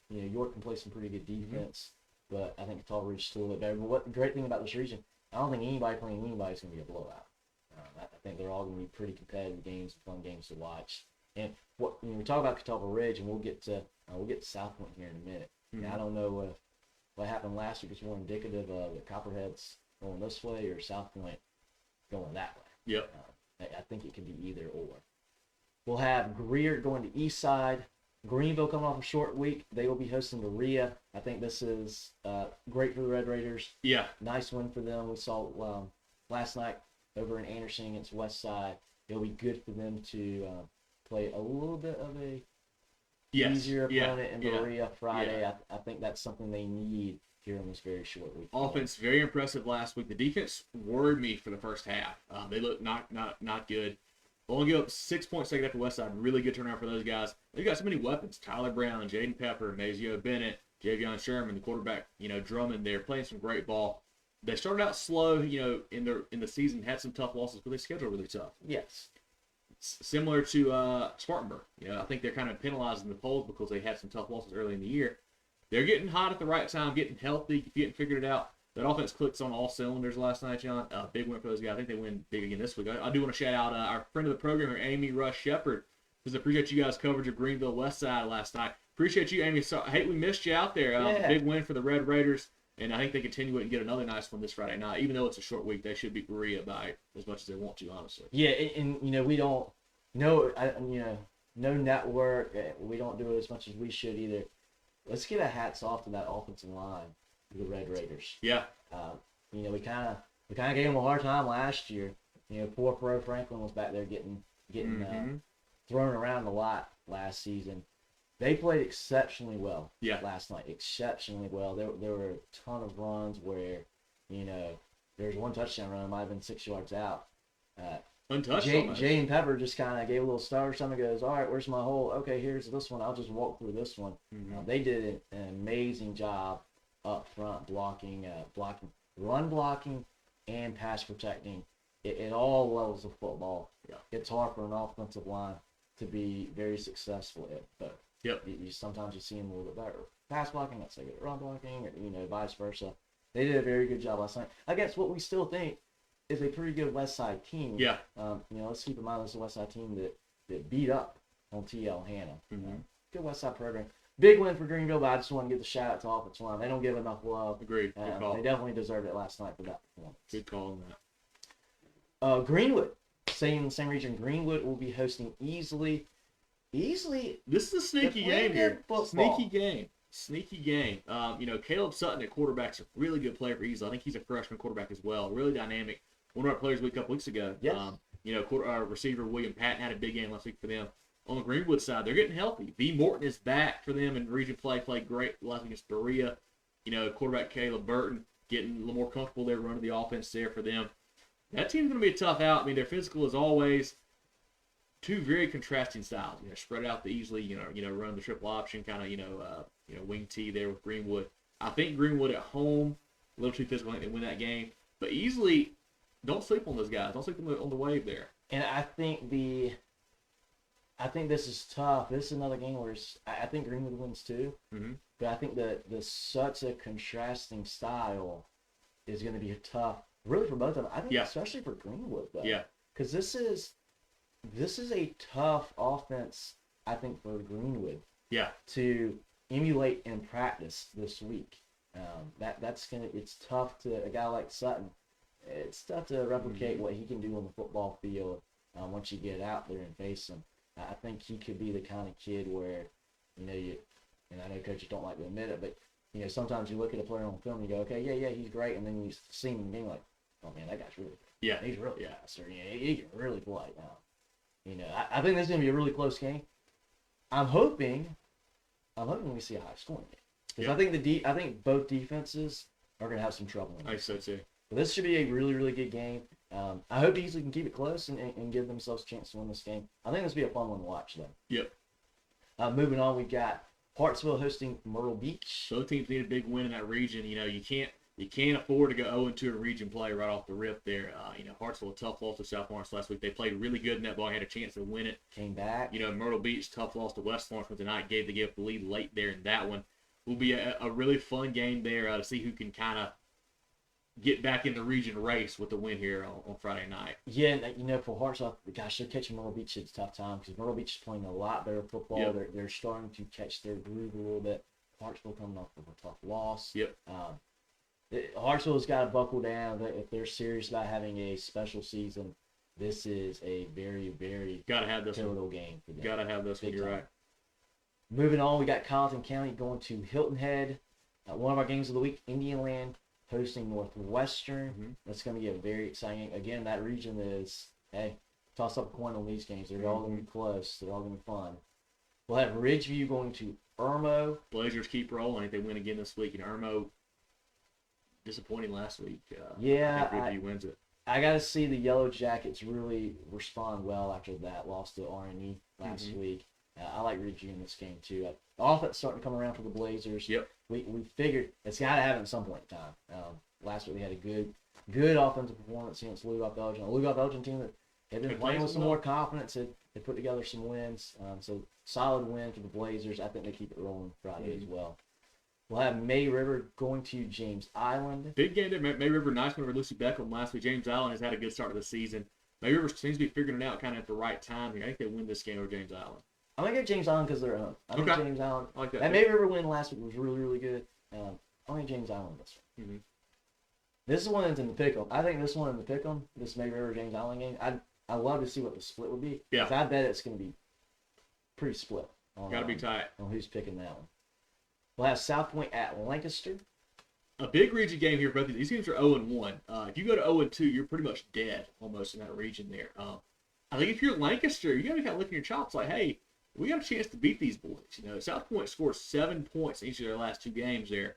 York can play some pretty good defense, but I think Catawba Ridge is still a little bit better. But what the great thing about this region, I don't think anybody playing anybody is going to be a blowout. I think they're all going to be pretty competitive games, fun games to watch. And we talk about Catawba Ridge, and we'll get to South Point here in a minute. Mm-hmm. And I don't know if what happened last week is more indicative of the Copperheads going this way or South Point going that way. Yep. I think it could be either or. We'll have Greer going to East Side. Greenville coming off a short week. They will be hosting Berea. I think this is great for the Red Raiders. Yeah. Nice win for them. We saw last night over in Anderson against West Side. It'll be good for them to play a little bit of a easier opponent in Berea Friday. Yeah. I think that's something they need here in this very short week. Offense very impressive last week. The defense worried me for the first half. They looked not good. Only give up 6 points second after West Side. Really good turnout for those guys. They've got so many weapons. Tyler Brown, Jaden Pepper, Mazio Bennett, Javion Sherman, the quarterback, Drummond. They're playing some great ball. They started out slow, in the season, had some tough losses, but they scheduled really tough. Yes. Similar to Spartanburg. I think they're kind of penalizing the polls because they had some tough losses early in the year. They're getting hot at the right time, getting healthy. If you hadn't figured it out, that offense clicks on all cylinders last night, John. Big win for those guys. I think they win big again this week. I do want to shout out our friend of the program, Amy Rush Shepard, because I appreciate you guys' coverage of Greenville West Side last night. Appreciate you, Amy. I hate we missed you out there. Big win for the Red Raiders, and I think they continue it and get another nice one this Friday night. Even though it's a short week, they should beat Berea by as much as they want to, honestly. Yeah, and we don't know, no network. We don't do it as much as we should either. Let's get a hats off to that offensive line for the Red Raiders. Yeah. We kind of gave them a hard time last year. Poor Pro Franklin was back there getting thrown around a lot last season. They played exceptionally well last night. Exceptionally well. There were a ton of runs where, there was one touchdown run. It might have been 6 yards out. Untouched. Jane Pepper just kind of gave a little stutter. Someone goes, all right, where's my hole? Okay, here's this one. I'll just walk through this one. Mm-hmm. They did an amazing job up front blocking, run blocking, and pass protecting. At all levels of football. Yeah. It's hard for an offensive line to be very successful at both. Yep. Sometimes you see them a little bit better pass blocking, let's say run blocking, or vice versa. They did a very good job last night. I guess what we still think is a pretty good West Side team. Yeah. Let's keep in mind this is a West Side team that beat up on TL Hanna. Mm-hmm. Good West Side program. Big win for Greenville, but I just want to give the shout out to offensive line. They don't give enough love. Agreed. Good call. They definitely deserved it last night for that performance. Good call on that. Greenwood, staying in the same region. Greenwood will be hosting Easley. This is a sneaky game here. Sneaky game. Caleb Sutton at quarterback's a really good player for Easley. I think he's a freshman quarterback as well. Really dynamic. One of our players a couple weeks ago. Yes. Receiver William Patton had a big game last week for them. On the Greenwood side, they're getting healthy. V. Morton is back for them in region play. Played great last week against Berea. Quarterback Caleb Burton getting a little more comfortable there, running the offense there for them. That team's going to be a tough out. I mean, they're physical as always. Two very contrasting styles. Spread out the easily, run the triple option, kind of, wing T there with Greenwood. I think Greenwood at home, a little too physical, I think they win that game. But easily, don't sleep on those guys. Don't sleep on the wave there. And I think this is tough. This is another game where I think Greenwood wins too. Mm-hmm. But I think the such a contrasting style is going to be tough. Really for both of them. I think especially for Greenwood, though. Yeah. Because this is a tough offense, I think, for Greenwood. Yeah. To emulate in practice this week. It's tough to a guy like Sutton. It's tough to replicate what he can do on the football field once you get out there and face him. I think he could be the kind of kid where, and I know coaches don't like to admit it, but sometimes you look at a player on film and you go, okay, yeah, he's great, and then you see him in the game like, oh man, that guy's really good. Yeah. He's really fast, or he can really play. I think this is gonna be a really close game. I'm hoping we see a high scoring game because I think both defenses are gonna have some trouble. I so too. But this should be a really, really good game. I hope Easley can keep it close and give themselves a chance to win this game. I think this will be a fun one to watch, though. Yep. Moving on, we've got Hartsville hosting Myrtle Beach. Both teams need a big win in that region. You can't afford to go 0-2 in region play right off the rip there. Hartsville, a tough loss to South Lawrence last week. They played really good in that ball, had a chance to win it. Came back. Myrtle Beach, tough loss to West Lawrence tonight. Gave the lead late there in that one. Will be a really fun game there to see who can kind of get back in the region race with the win here on Friday night. Yeah, and for Hartsville, gosh, they're catching Myrtle Beach at a tough time because Myrtle Beach is playing a lot better football. Yep. They're starting to catch their groove a little bit. Hartsville coming off of a tough loss. Yep. Hartsville's got to buckle down. If they're serious about having a special season, this is a very, very pivotal game for them. Gotta have this one. You're right. Moving on, we got Colleton County going to Hilton Head. One of our games of the week, Indianland hosting Northwestern. Mm-hmm. That's going to be a very exciting. Again, that region is, toss up a coin on these games. They're all going to be close. They're all going to be fun. We'll have Ridgeview going to Irmo. Blazers keep rolling. I think they win again this week. And Irmo, disappointing last week. I think Ridgeview wins it. I got to see the Yellow Jackets really respond well after that loss to RNE last week. I like Ridgeview in this game, too. Offense starting to come around for the Blazers. Yep. We figured it's got to happen at some point in time. Last week we had a good offensive performance against Lugoff Elgin. A Lugoff Elgin team that had been playing with some more confidence. They put together some wins. So solid win for the Blazers. I think they keep it rolling Friday as well. We'll have May River going to James Island. Big game there. May River, nice win over Lucy Beckham last week. James Island has had a good start of the season. May River seems to be figuring it out kind of at the right time here. I think they win this game over James Island. I'm going to go James Island because they're at home. I think James Island. I like that. That May River win last week was really, really good. I'm going to James Island this one. Mm-hmm. This is one that's in the pick'em. I think this one in the pick'em, this May River James Island game, I'd love to see what the split would be. Yeah. I bet it's going to be pretty split. Got to be tight. On who's picking that one. We'll have South Point at Lancaster. A big region game here. Both these teams are 0-1. If you go to 0-2, you're pretty much dead almost in that region there. I think if you're Lancaster, you got to be kind of licking your chops like, hey, we got a chance to beat these boys. South Point scored 7 points in each of their last 2 games there.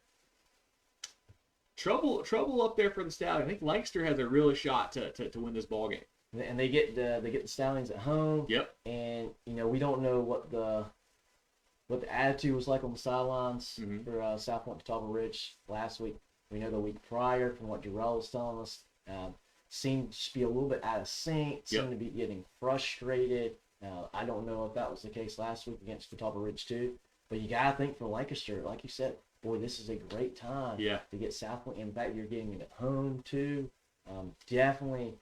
Trouble up there for the Stallions. I think Lancaster has a real shot to win this ball game. And they get the Stallions at home. Yep. And we don't know what the attitude was like on the sidelines for South Point to Catawba Ridge last week. We know the week prior, from what Jarrell was telling us, seemed to be a little bit out of sync. Seemed to be getting frustrated. I don't know if that was the case last week against Catawba Ridge too, but you gotta think for Lancaster, like you said, boy, this is a great time to get South Point. In fact, you're getting it at home too. Definitely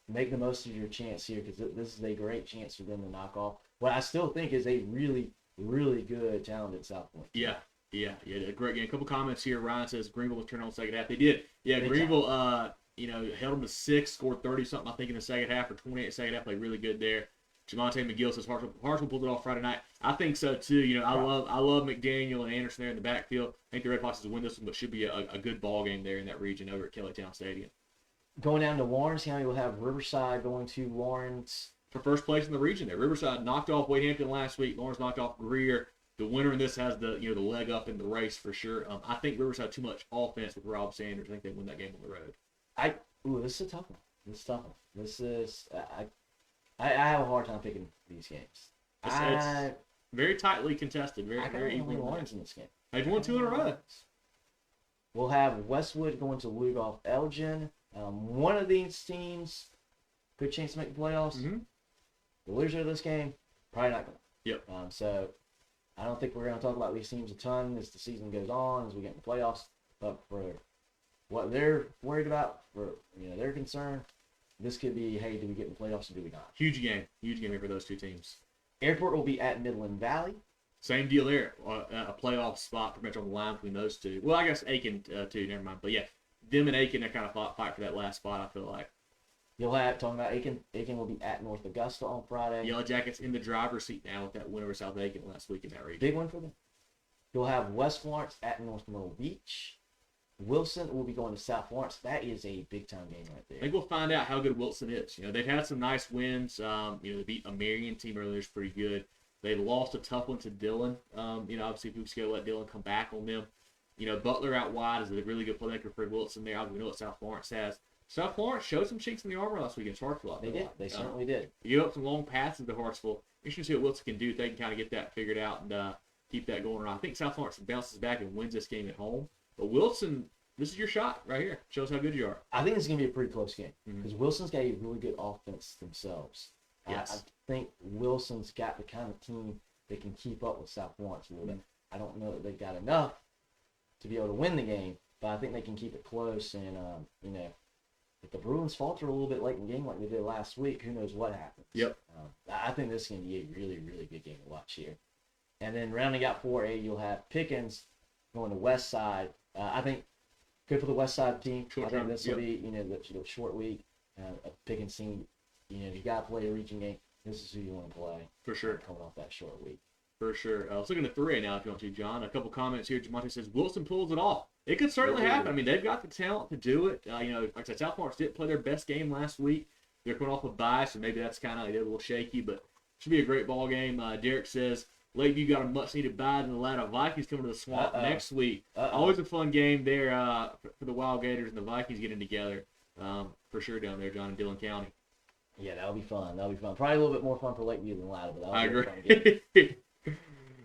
make the most of your chance here because this is a great chance for them to knock off what I still think is a really, really good, talented South Point. Yeah, a great game. A couple comments here. Ryan says Greenville was turned on the second half. They did. Yeah, Greenville, held them to 6, scored 30-something, I think, in the second half, or 28 in the second half. Played really good there. Jamonte McGill says Hartsville pulled it off Friday night. I think so too. I love McDaniel and Anderson there in the backfield. I think the Red Foxes will win this one, but should be a good ball game there in that region over at Kellytown Stadium. Going down to Lawrence County, we'll have Riverside going to Lawrence for first place in the region there. Riverside knocked off Wade Hampton last week. Lawrence knocked off Greer. The winner in this has the leg up in the race for sure. I think Riverside too much offense with Rob Sanders. I think they win that game on the road. This is a tough one. This is I have a hard time picking these games. It's very tightly contested. Very evenly Lawrence in this game. They've won 2 in a row. We'll have Westwood going to Lugoff Elgin. One of these teams, good chance to make the playoffs. Mm-hmm. The loser of this game, probably not going to. Yep. So I don't think we're going to talk about these teams a ton as the season goes on, as we get in the playoffs. But for what they're worried about, for their concern, this could be, hey, do we get in the playoffs or do we not? Huge game here for those 2 teams. Airport will be at Midland Valley. Same deal there. A playoff spot pretty much on the line between those 2. Well, I guess Aiken too. Never mind. But yeah, them and Aiken, they kind of fight for that last spot. I feel like. You'll have talking about Aiken. Aiken will be at North Augusta on Friday. Yellow Jackets in the driver's seat now with that win over South Aiken last week in that region. Big one for them. You'll have West Florence at North Myrtle Beach. Wilson will be going to South Florence. That is a big-time game right there. I think we'll find out how good Wilson is. They've had some nice wins. They beat a Marion team earlier. It's pretty good. They lost a tough one to Dillon. Obviously, if we just let Dillon come back on them. Butler out wide is a really good playmaker for Wilson there. Obviously, we know what South Florence has. South Florence showed some chinks in the armor last week against Hartsville. They did. They certainly did. You give up some long passes to Hartsville. Interesting to see what Wilson can do if they can kind of get that figured out and keep that going around. I think South Florence bounces back and wins this game at home. But Wilson, this is your shot right here. Shows how good you are. I think it's going to be a pretty close game because Wilson's got a really good offense themselves. Yes. I think Wilson's got the kind of team that can keep up with South Florence a little bit. I don't know that they've got enough to be able to win the game, but I think they can keep it close. And if the Bruins falter a little bit late in the game like they did last week, who knows what happens? Yep. I think this is going to be a really, really good game to watch here. And then rounding out 4A, you'll have Pickens going to West Side. I think good for the West Side team. I think this will be, the short week of Pickens team. If you got to play a region game, this is who you want to play. For sure. Coming off that short week. For sure. Let's look at the 3A now if you want to, John. A couple comments here. Jamonte says, Wilson pulls it off. It could certainly happen. I mean, they've got the talent to do it. Like I said, South Park didn't play their best game last week. They're coming off a bye, so maybe that's kind of a little shaky, but it should be a great ball game. Derek says, Lakeview got a much-needed bye, and the Atlanta Vikings coming to the Swamp next week. Always a fun game there for the Wild Gators and the Vikings getting together for sure down there, John, in Dillon County. Yeah, that'll be fun. Probably a little bit more fun for Lakeview than Atlanta, but I that'll be agree. a fun game.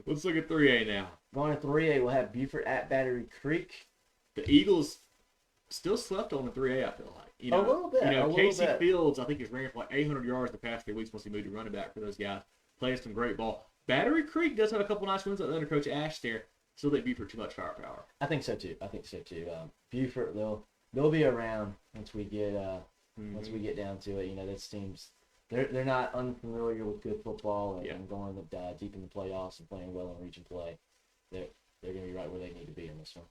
Let's look at 3A now. Going to 3A, we'll have Beaufort at Battery Creek. The Eagles still slept on the 3A, I feel like. A little bit. Casey Fields, I think, has ran for like 800 yards the past 3 weeks once he moved to running back for those guys. Playing some great ball. Battery Creek does have a couple nice wins under Coach Ash there. Still think Beaufort too much firepower. I think so too. Beaufort, they'll be around once we get down to it. This team's they're not unfamiliar with good football and going deep in the playoffs and playing well in region play. They're going to be right where they need to be in this one.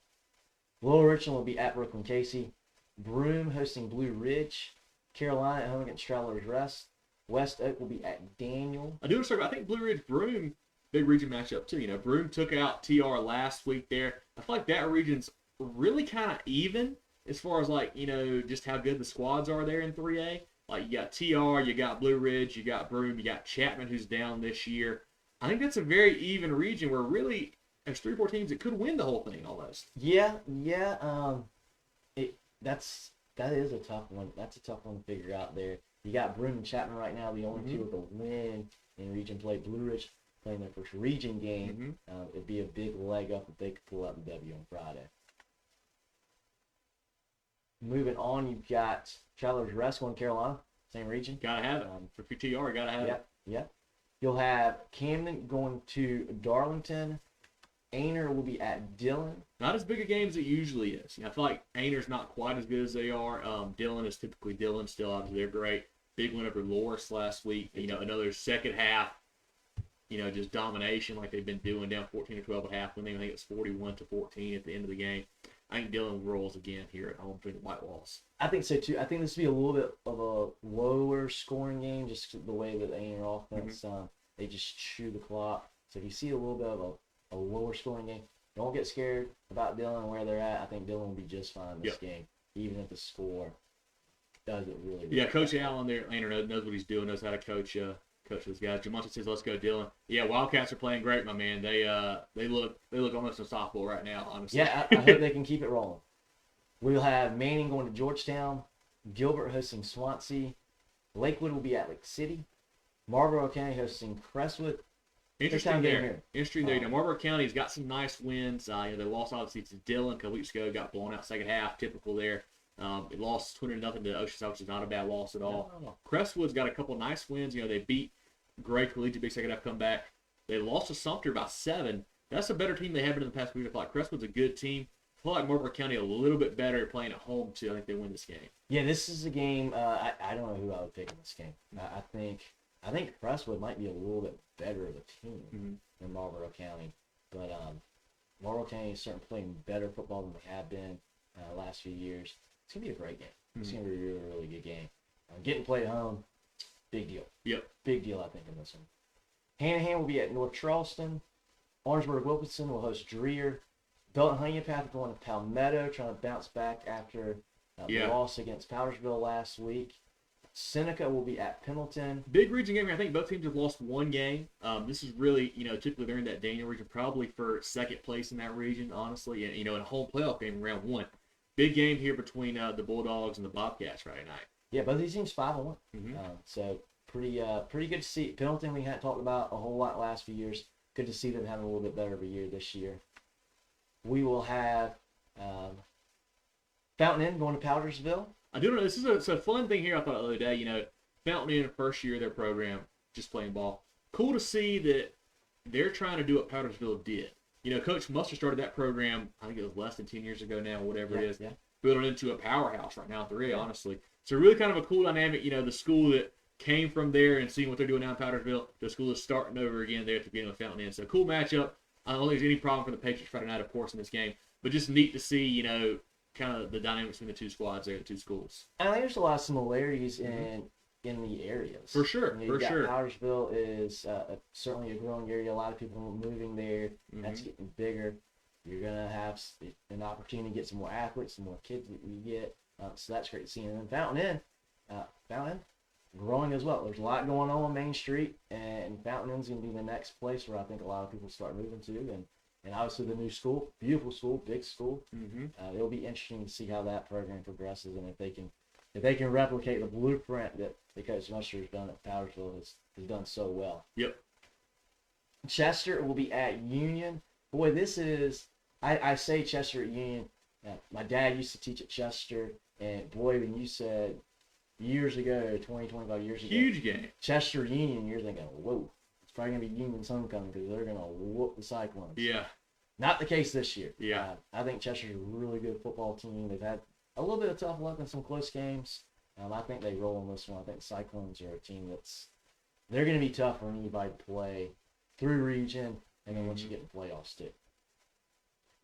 Little Richland will be at Brooklyn Casey. Broome hosting Blue Ridge. Carolina at home against Travelers Rest. West Oak will be at Daniel. I think Blue Ridge Broome, big region matchup too. Broome took out TR last week there. I feel like that region's really kind of even as far as just how good the squads are there in 3A. Like you got TR, you got Blue Ridge, you got Broome, you got Chapman who's down this year. I think that's a very even region where really there's 3 or 4 teams that could win the whole thing almost. Yeah. That is a tough one. That's a tough one to figure out there. You got Broome and Chapman right now, the only two with a win in region play. Blue Ridge playing their first region game. It'd be a big leg up if they could pull out the W on Friday. Moving on, you've got Travelers Rest going to Carolina, same region. Gotta have it. For TR, gotta have it. Yeah. You'll have Camden going to Darlington. Ainer will be at Dillon. Not as big a game as it usually is. I feel like Ainer's not quite as good as they are. Dillon is typically Dillon still. Obviously, they're great. Big win over Loris last week. Another second half, just domination like they've been doing, down 14 or 12 at half. When I think it's 41-14 at the end of the game. I think Dillon rolls again here at home between the White Walls. I think so too. I think this will be a little bit of a lower scoring game, just the way that the Ainer offense they just chew the clock. So if you see a little bit of a lower scoring game, don't get scared about Dillon and where they're at. I think Dillon will be just fine this game, even if the score doesn't really. Yeah, Coach Allen there, Ainer knows what he's doing, knows how to coach those guys. Jamonte says, "Let's go, Dillon." Yeah, Wildcats are playing great, my man. They look almost unstoppable right now, honestly. Yeah, I hope they can keep it rolling. We'll have Manning going to Georgetown, Gilbert hosting Swansea, Lakewood will be at Lake City, Marlboro County hosting Crestwood. Interesting there. Marlboro County's got some nice wins. They lost obviously to Dillon a couple weeks ago, got blown out second half, typical there. It lost 20-0 to Oceanside, which is not a bad loss at all. No. Crestwood's got a couple nice wins. They beat Gray Collegiate, big second half comeback. They lost to Sumter by 7. That's a better team they have been in the past week. I feel like Crestwood's a good team. I feel like Marlboro County a little bit better at playing at home too. I think they win this game. Yeah, this is a game. I don't know who I would pick in this game. I think Crestwood might be a little bit better of a team than Marlboro County, but Marlboro County is certainly playing better football than they have been last few years. It's gonna be a great game. It's gonna be a really, really good game. Getting played at home, big deal. Yep, big deal. I think in this one. Hanahan will be at North Charleston. Orangeburg Wilkinson will host Dreer. Belton Honeypath going to Palmetto, trying to bounce back after the loss against Powdersville last week. Seneca will be at Pendleton. Big region game here. I think both teams have lost one game. This is really, typically they're in that Daniel region, probably for second place in that region, honestly. And, in a home playoff game in round 1. Big game here between the Bulldogs and the Bobcats Friday night. Yeah, both these teams 5-1. So pretty good to see. Pendleton we hadn't talked about a whole lot last few years. Good to see them having a little bit better of a year this year. We will have Fountain Inn going to Powdersville. I do know this is a fun thing here. I thought the other day, Fountain Inn, first year of their program, just playing ball. Cool to see that they're trying to do what Powdersville did. Coach Mustard started that program, I think it was less than 10 years ago now, whatever it is. Yeah. Building it into a powerhouse right now in 3A, honestly. So really kind of a cool dynamic, the school that came from there and seeing what they're doing now in Powdersville, the school is starting over again there at the beginning of Fountain Inn. So cool matchup. I don't think there's any problem for the Patriots Friday night, of course, in this game. But just neat to see, kind of the dynamics between the two squads there, the two schools. I think there's a lot of similarities in the areas. For sure, for sure. Powdersville is certainly a growing area. A lot of people are moving there. That's getting bigger. You're going to have an opportunity to get some more athletes, some more kids that we get. So that's great to see. And then Fountain Inn, growing as well. There's a lot going on Main Street, and Fountain Inn's going to be the next place where I think a lot of people start moving to. And obviously the new school, beautiful school, big school. It'll be interesting to see how that program progresses, and if they can replicate the blueprint that Coach Mustard has done at Powdersville has done so well. Yep. Chester will be at Union. Boy, this is I say Chester at Union. My dad used to teach at Chester, and boy, when you said years ago, 20, 25 years ago, huge game. Chester Union, you're thinking, whoa, it's probably going to be Union's homecoming because they're going to whoop the Cyclones. Yeah. Not the case this year. Yeah. I think Chester's a really good football team. They've had a little bit of tough luck in some close games. I think they roll in this one. I think Cyclones are a team they're going to be tough for anybody to play through region, and then once you get in playoffs too.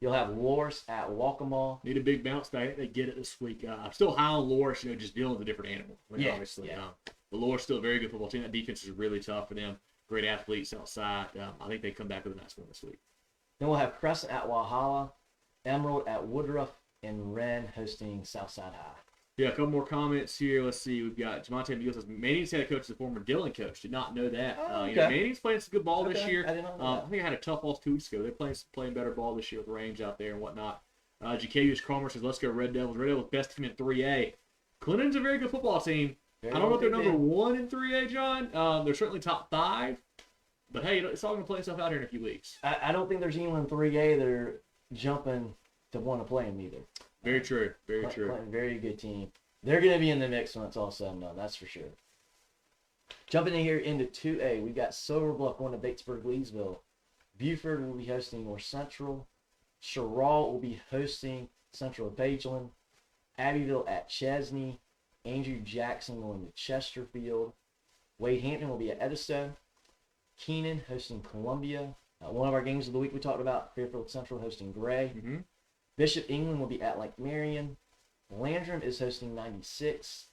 You'll have Loris at Waccamaw. Need a big bounce back. They get it this week. I'm still high on Loris, just dealing with a different animal. Obviously. Yeah. But Loris still a very good football team. That defense is really tough for them. Great athletes outside. I think they come back with a nice one this week. Then we'll have Crescent at Walhalla, Emerald at Woodruff, and Wren hosting Southside High. Yeah, a couple more comments here. Let's see. We've got Jamonte McGill says Manning's head coach is the former Dillon coach. Did not know that. Okay. Manning's playing some good ball this year. I didn't know that. I think I had a tough loss 2 weeks ago. They're playing better ball this year with range out there and whatnot. Jacavius Cromer says, let's go Red Devils. Red Devils best team in 3A. Clinton's a very good football team. I don't know if they're number 1 in 3A, John. They're certainly top 5. But hey, it's all going to play itself out here in a few weeks. I don't think there's anyone in 3A that are jumping to want to play them either. Very true. Very true. Clinton, very good team. They're going to be in the mix when it's all said and done. That's for sure. Jumping in here into 2A, we got Silver Bluff going to Batesburg-Leesville. Buford will be hosting North Central. Sherrall will be hosting Central Pageland. Abbeville at Chesney. Andrew Jackson going to Chesterfield. Wade Hampton will be at Eddystone. Keenan hosting Columbia. One of our games of the week we talked about, Fairfield Central hosting Gray. Bishop England will be at Lake Marion. Landrum is hosting 96.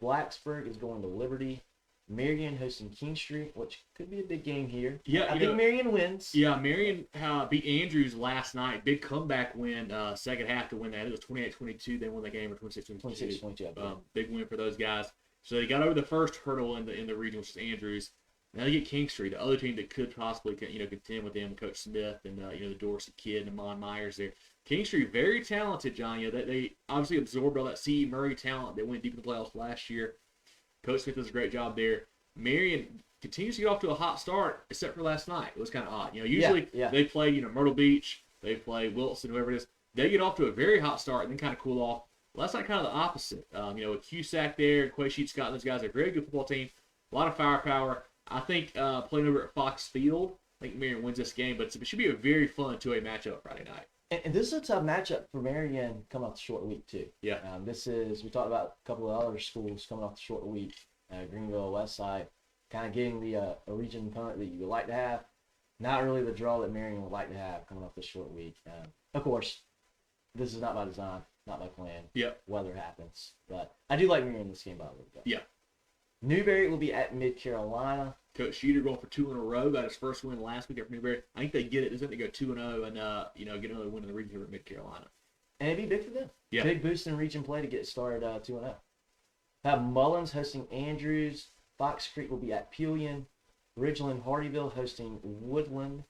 Blacksburg is going to Liberty. Marion hosting King Street, which could be a big game here. Yeah, I think Marion wins. Yeah, Marion beat Andrews last night. Big comeback win, second half to win that. It was 28-22. They won the game, or 26-22. 26-22. Big win for those guys. So they got over the first hurdle in the region, which is Andrews. Now they get King Street, the other team that could possibly contend with them, Coach Smith and the Dorsey kid and Amon Myers there. King Street, very talented, John. They obviously absorbed all that C.E. Murray talent. They went deep in the playoffs last year. Coach Smith does a great job there. Marion continues to get off to a hot start, except for last night. It was kind of odd. Usually they play, Myrtle Beach, they play Wilson, whoever it is. They get off to a very hot start and then kind of cool off. Last night, kind of the opposite. With Cusack there, Quay Sheet Scott, those guys are a very good football team. A lot of firepower. I think playing over at Fox Field, I think Marion wins this game, but it should be a very fun 2A matchup Friday night. And this is a tough matchup for Marion coming off the short week, too. Yeah. We talked about a couple of other schools coming off the short week. Greenville, Westside, kind of getting a region opponent that you would like to have. Not really the draw that Marion would like to have coming off the short week. Of course, this is not by design, not by plan. Yep. Weather happens. But I do like Marion in this game, by the way. Yeah. Newberry will be at Mid-Carolina. Coach Sheeter going for 2 in a row. Got his first win last week after Newberry. I think they get it. They go 2-0 and get another win in the region here at Mid-Carolina. And it'd be big for them. Yeah. Big boost in region play to get started 2-0. Have Mullins hosting Andrews. Fox Creek will be at Pelion. Ridgeland Hardyville hosting Woodland.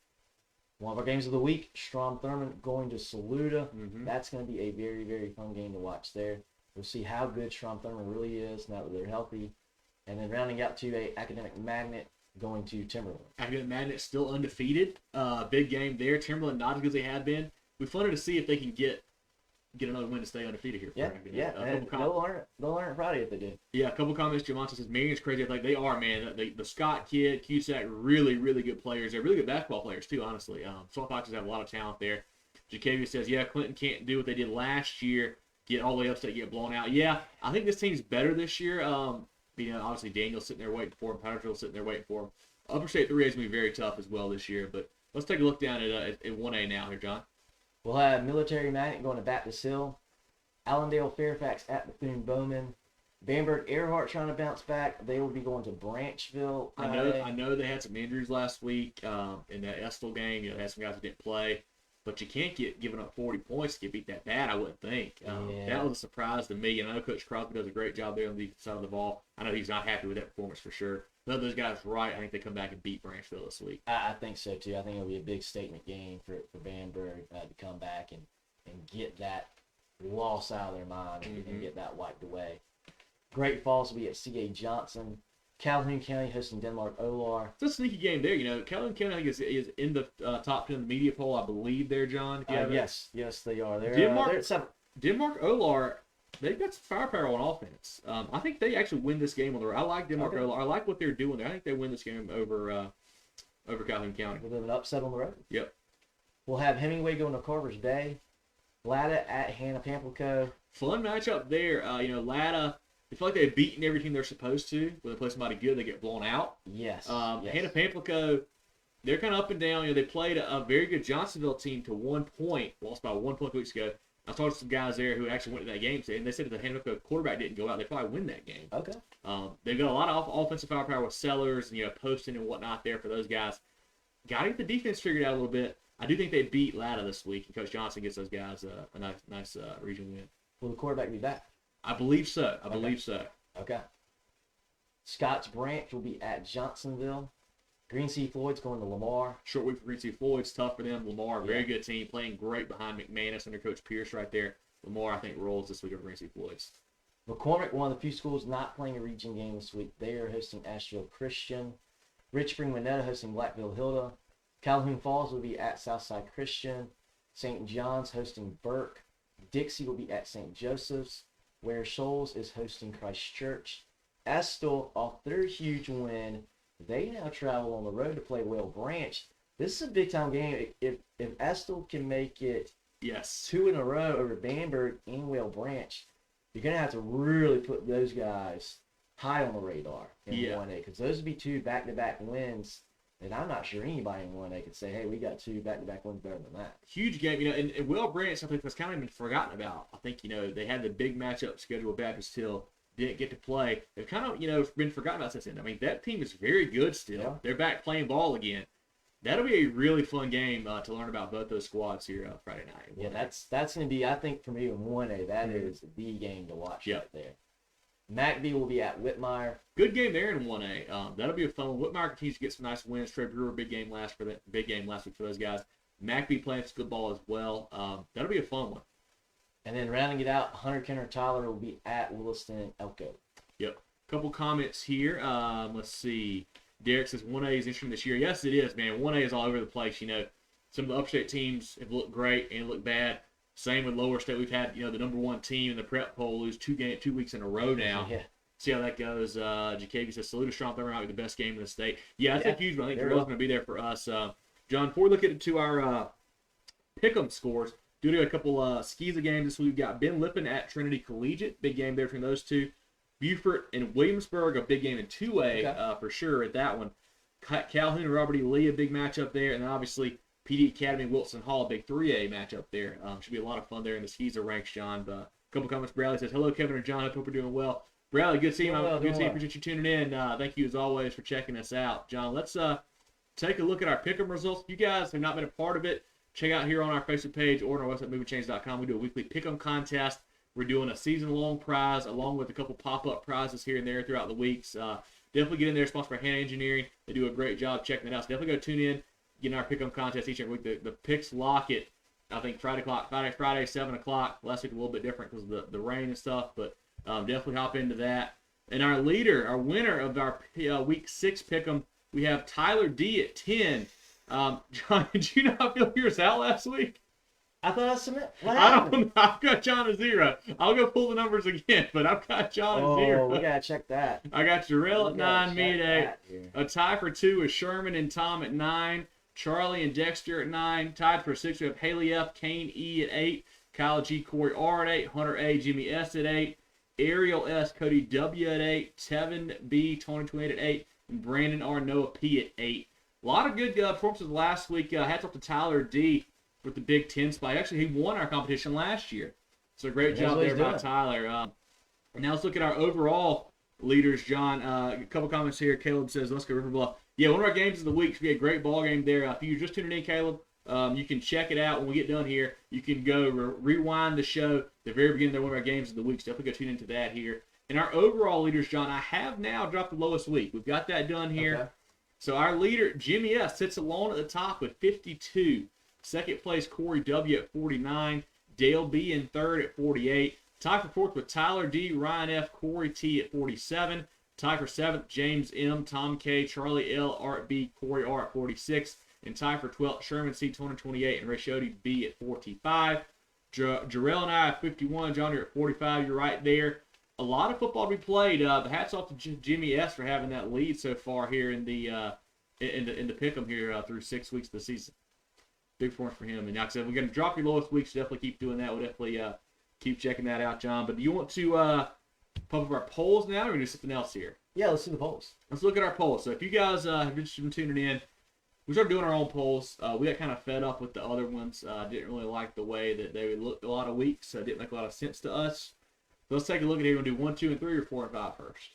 One of our games of the week, Strom Thurmond going to Saluda. That's going to be a very, very fun game to watch there. We'll see how good Strom Thurmond really is now that they're healthy. And then rounding out to a Academic Magnet going to Timberland. Academic Magnet still undefeated. Big game there. Timberland not as good as they had been. We wanted to see if they can get get another win to stay undefeated here. Yeah, and they'll learn it Friday if they do. Yeah, a couple comments. Jamonta says, Marion's crazy. Like, they are, man. The Scott kid, Cusack, really, really good players. They're really good basketball players, too, honestly. Swamp Foxes have a lot of talent there. Jacavius says, yeah, Clinton can't do what they did last year, get all the way upset, get blown out. Yeah, I think this team's better this year. Obviously, Daniel's sitting there waiting for him. Powdersville's sitting there waiting for him. Upper State 3A is going to be very tough as well this year. But let's take a look down at 1A now here, John. We'll have Military Magnet going to Baptist Hill. Allendale Fairfax at Bethune-Bowman. Bamberg Earhart trying to bounce back. They will be going to Branchville. I know they had some injuries last week in that Estill game. They had some guys who didn't play. But you can't get giving up 40 points to get beat that bad, I wouldn't think. That was a surprise to me. And I know Coach Crosby does a great job there on the side of the ball. I know he's not happy with that performance for sure. But those guys right. I think they come back and beat Branchville this week. I think so, too. I think it'll be a big statement game for Bamberg to come back and get that loss out of their mind and get that wiped away. Great Falls will be at C.A. Johnson. Calhoun County hosting Denmark-Olar. It's a sneaky game there, Calhoun County, I think, is in the top 10 of the media poll, I believe, there, John. Yes, they are. They're at 7. Denmark-Olar, they've got some firepower on offense. I think they actually win this game on the road. I like Denmark-Olar. I like what they're doing there. I think they win this game over Calhoun County. We'll have an upset on the road. Yep. We'll have Hemingway going to Carver's Bay. Latta at Hanna Pamplico. Fun matchup there. Latta, they feel like they've beaten every team they're supposed to. When they play somebody good, they get blown out. Yes. Hanna Pamplico, they're kind of up and down. They played a very good Johnsonville team to 1 point, lost by 1 point weeks ago. I talked to some guys there who actually went to that game, and they said if the Hanna Pamplico quarterback didn't go out, they'd probably win that game. Okay. They've got a lot of offensive firepower with Sellers and posting and whatnot there for those guys. Got to get the defense figured out a little bit. I do think they beat Latta this week, and Coach Johnson gets those guys a nice regional win. Will the quarterback be back? I believe so. I believe so. Okay. Scotts Branch will be at Johnsonville. Green Sea Floyd's going to Lamar. Short week for Green Sea Floyd's tough for them. Lamar, very good team, playing great behind McManus under Coach Pierce right there. Lamar, I think, rolls this week over Green Sea Floyd's. McCormick, one of the few schools not playing a region game this week. They are hosting Asheville Christian. Rich Spring Monetta hosting Blackville Hilda. Calhoun Falls will be at Southside Christian. St. John's hosting Burke. Dixie will be at St. Joseph's. Ware Shoals is hosting Christ Church. Estill, off their huge win, they now travel on the road to play Whale Branch. This is a big-time game. If Estill can make it 2 in a row over Bamberg and Whale Branch, you're going to have to really put those guys high on the radar in 1A, because those would be 2 back-to-back wins. And I'm not sure anybody in 1A could say, hey, we got 2 back-to-back wins better than that. Huge game, and Will Branch, I think, that's kind of been forgotten about. I think, they had the big matchup scheduled with Baptist Hill, didn't get to play. They've kind of, been forgotten about since then. I mean, that team is very good still. Yeah. They're back playing ball again. That'll be a really fun game to learn about both those squads here Friday night. Yeah, that's going to be, I think, for me in 1A, that is the game to watch right there. McBee will be at Whitmire. Good game there in 1A. That'll be a fun one. Whitmire continues to get some nice wins. Trey Brewer, big game last week for those guys. McBee playing some good ball as well. That'll be a fun one. And then rounding it out, Hunter Kenner Tyler will be at Williston and Elko. Yep. Couple comments here. Let's see. Derek says 1A is interesting this year. Yes, it is, man. 1A is all over the place. Some of the upstate teams have looked great and looked bad. Same with Lower State. We've had, the number 1 team in the prep poll lose 2 weeks in a row now. Yeah. See how that goes. Jacavius says Saluda Strom Thurmond might be the best game in the state. Yeah, that's a huge one. I think Darrell's going to be there for us. John, before we look into our pick'em scores, do a couple Skeeza games this week. We've got Ben Lippin at Trinity Collegiate. Big game there between those two. Beaufort and Williamsburg, a big game in 2A for sure at that one. Calhoun and Robert E. Lee, a big matchup there. And then obviously PD Academy and Wilson Hall, a big 3A matchup there. Should be a lot of fun there in the Skeeza ranks, John. But a couple comments. Bradley says, hello, Kevin and John. Hope we're doing well. Bradley, good to see you. Good to see you. Appreciate you tuning in. Thank you, as always, for checking us out. John, let's take a look at our pick'em results. If you guys have not been a part of it, check out here on our Facebook page or on our website, movingchains.com. We do a weekly pick'em contest. We're doing a season-long prize along with a couple pop-up prizes here and there throughout the weeks. Definitely get in there. Sponsored by Hanna Engineering. They do a great job checking it out. So definitely go tune in, get in our pick'em contest each and every week. The picks lock it. I think Friday 7 o'clock. Last week a little bit different because of the rain and stuff, but definitely hop into that. And our winner of our week 6 pick'em, we have Tyler D at 10. John, did you not fill yours out last week? I thought I submitted. What I happened? don't know. I've got John at 0. I'll go pull the numbers again, but I've got John at 0. Oh, we gotta check that. I got Jarrell We at gotta 9, me check at 8. that here. A tie for 2 is Sherman and Tom at 9. Charlie and Dexter at 9. Tied for 6, we have Haley F, Kane E at 8. Kyle G, Corey R at 8. Hunter A, Jimmy S at 8. Ariel S, Cody W at 8. Tevin B, 2028 at 8. And Brandon R, Noah P at 8. A lot of good performances last week. Hats off to Tyler D with the Big Ten spot. Actually, he won our competition last year. So great job there by Tyler. Now let's look at our overall leaders, John. A couple comments here. Caleb says, let's go River Bluff. Yeah, one of our games of the week. We had a great ball game there. If you're just tuning in, Caleb, you can check it out when we get done here. You can go rewind the show. The very beginning, they're one of our games of the week. So definitely go tune into that here. And our overall leaders, John, I have now dropped the lowest week. We've got that done here. Okay. So our leader, Jimmy S, sits alone at the top with 52. Second place, Corey W at 49. Dale B in third at 48. Tie for fourth with Tyler D, Ryan F, Corey T at 47. Tie for seventh, James M, Tom K, Charlie L, Art B, Corey R at 46. And tie for 12th, Sherman C, 28, and Rayshodi B at 45. Jarrell and I at 51. John, you're at 45. You're right there. A lot of football to be played. The hats off to Jimmy S for having that lead so far here in the pick'em here through 6 weeks of the season. Big performance for him. And like I said, we're going to drop your lowest weeks. So definitely keep doing that. We'll definitely keep checking that out, John. But do you want to pump up our polls now, or are we going to do something else here? Yeah, let's do the polls. Let's look at our polls. So if you guys have been interested in tuning in, we started doing our own polls. We got kind of fed up with the other ones. Didn't really like the way that they would look a lot of weeks. So it didn't make a lot of sense to us. So let's take a look at here. We're going to do 1, 2, and 3, or 4 and 5 first.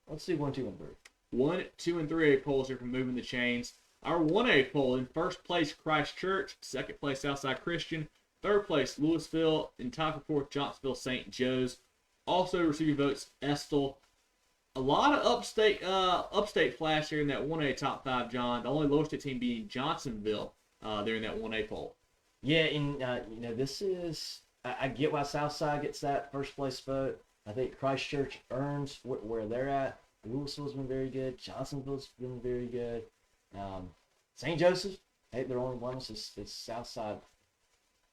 Let's do 1, 2, and 3. 1, 2, and 3A polls here from Moving the Chains. Our 1A poll, in first place, Christchurch. Second place, Southside Christian. Third place, Louisville. And tied for fourth, Johnsonville St. Joe's. Also receiving votes, Estill. A lot of upstate flash here in that 1A top 5, John. The only lower state team being Johnsonville there in that 1A poll. Yeah, and this is... I get why Southside gets that first place vote. I think Christchurch earns where they're at. Louisville's been very good. Johnsonville's been very good. St. Joseph, hey, their only bonus is Southside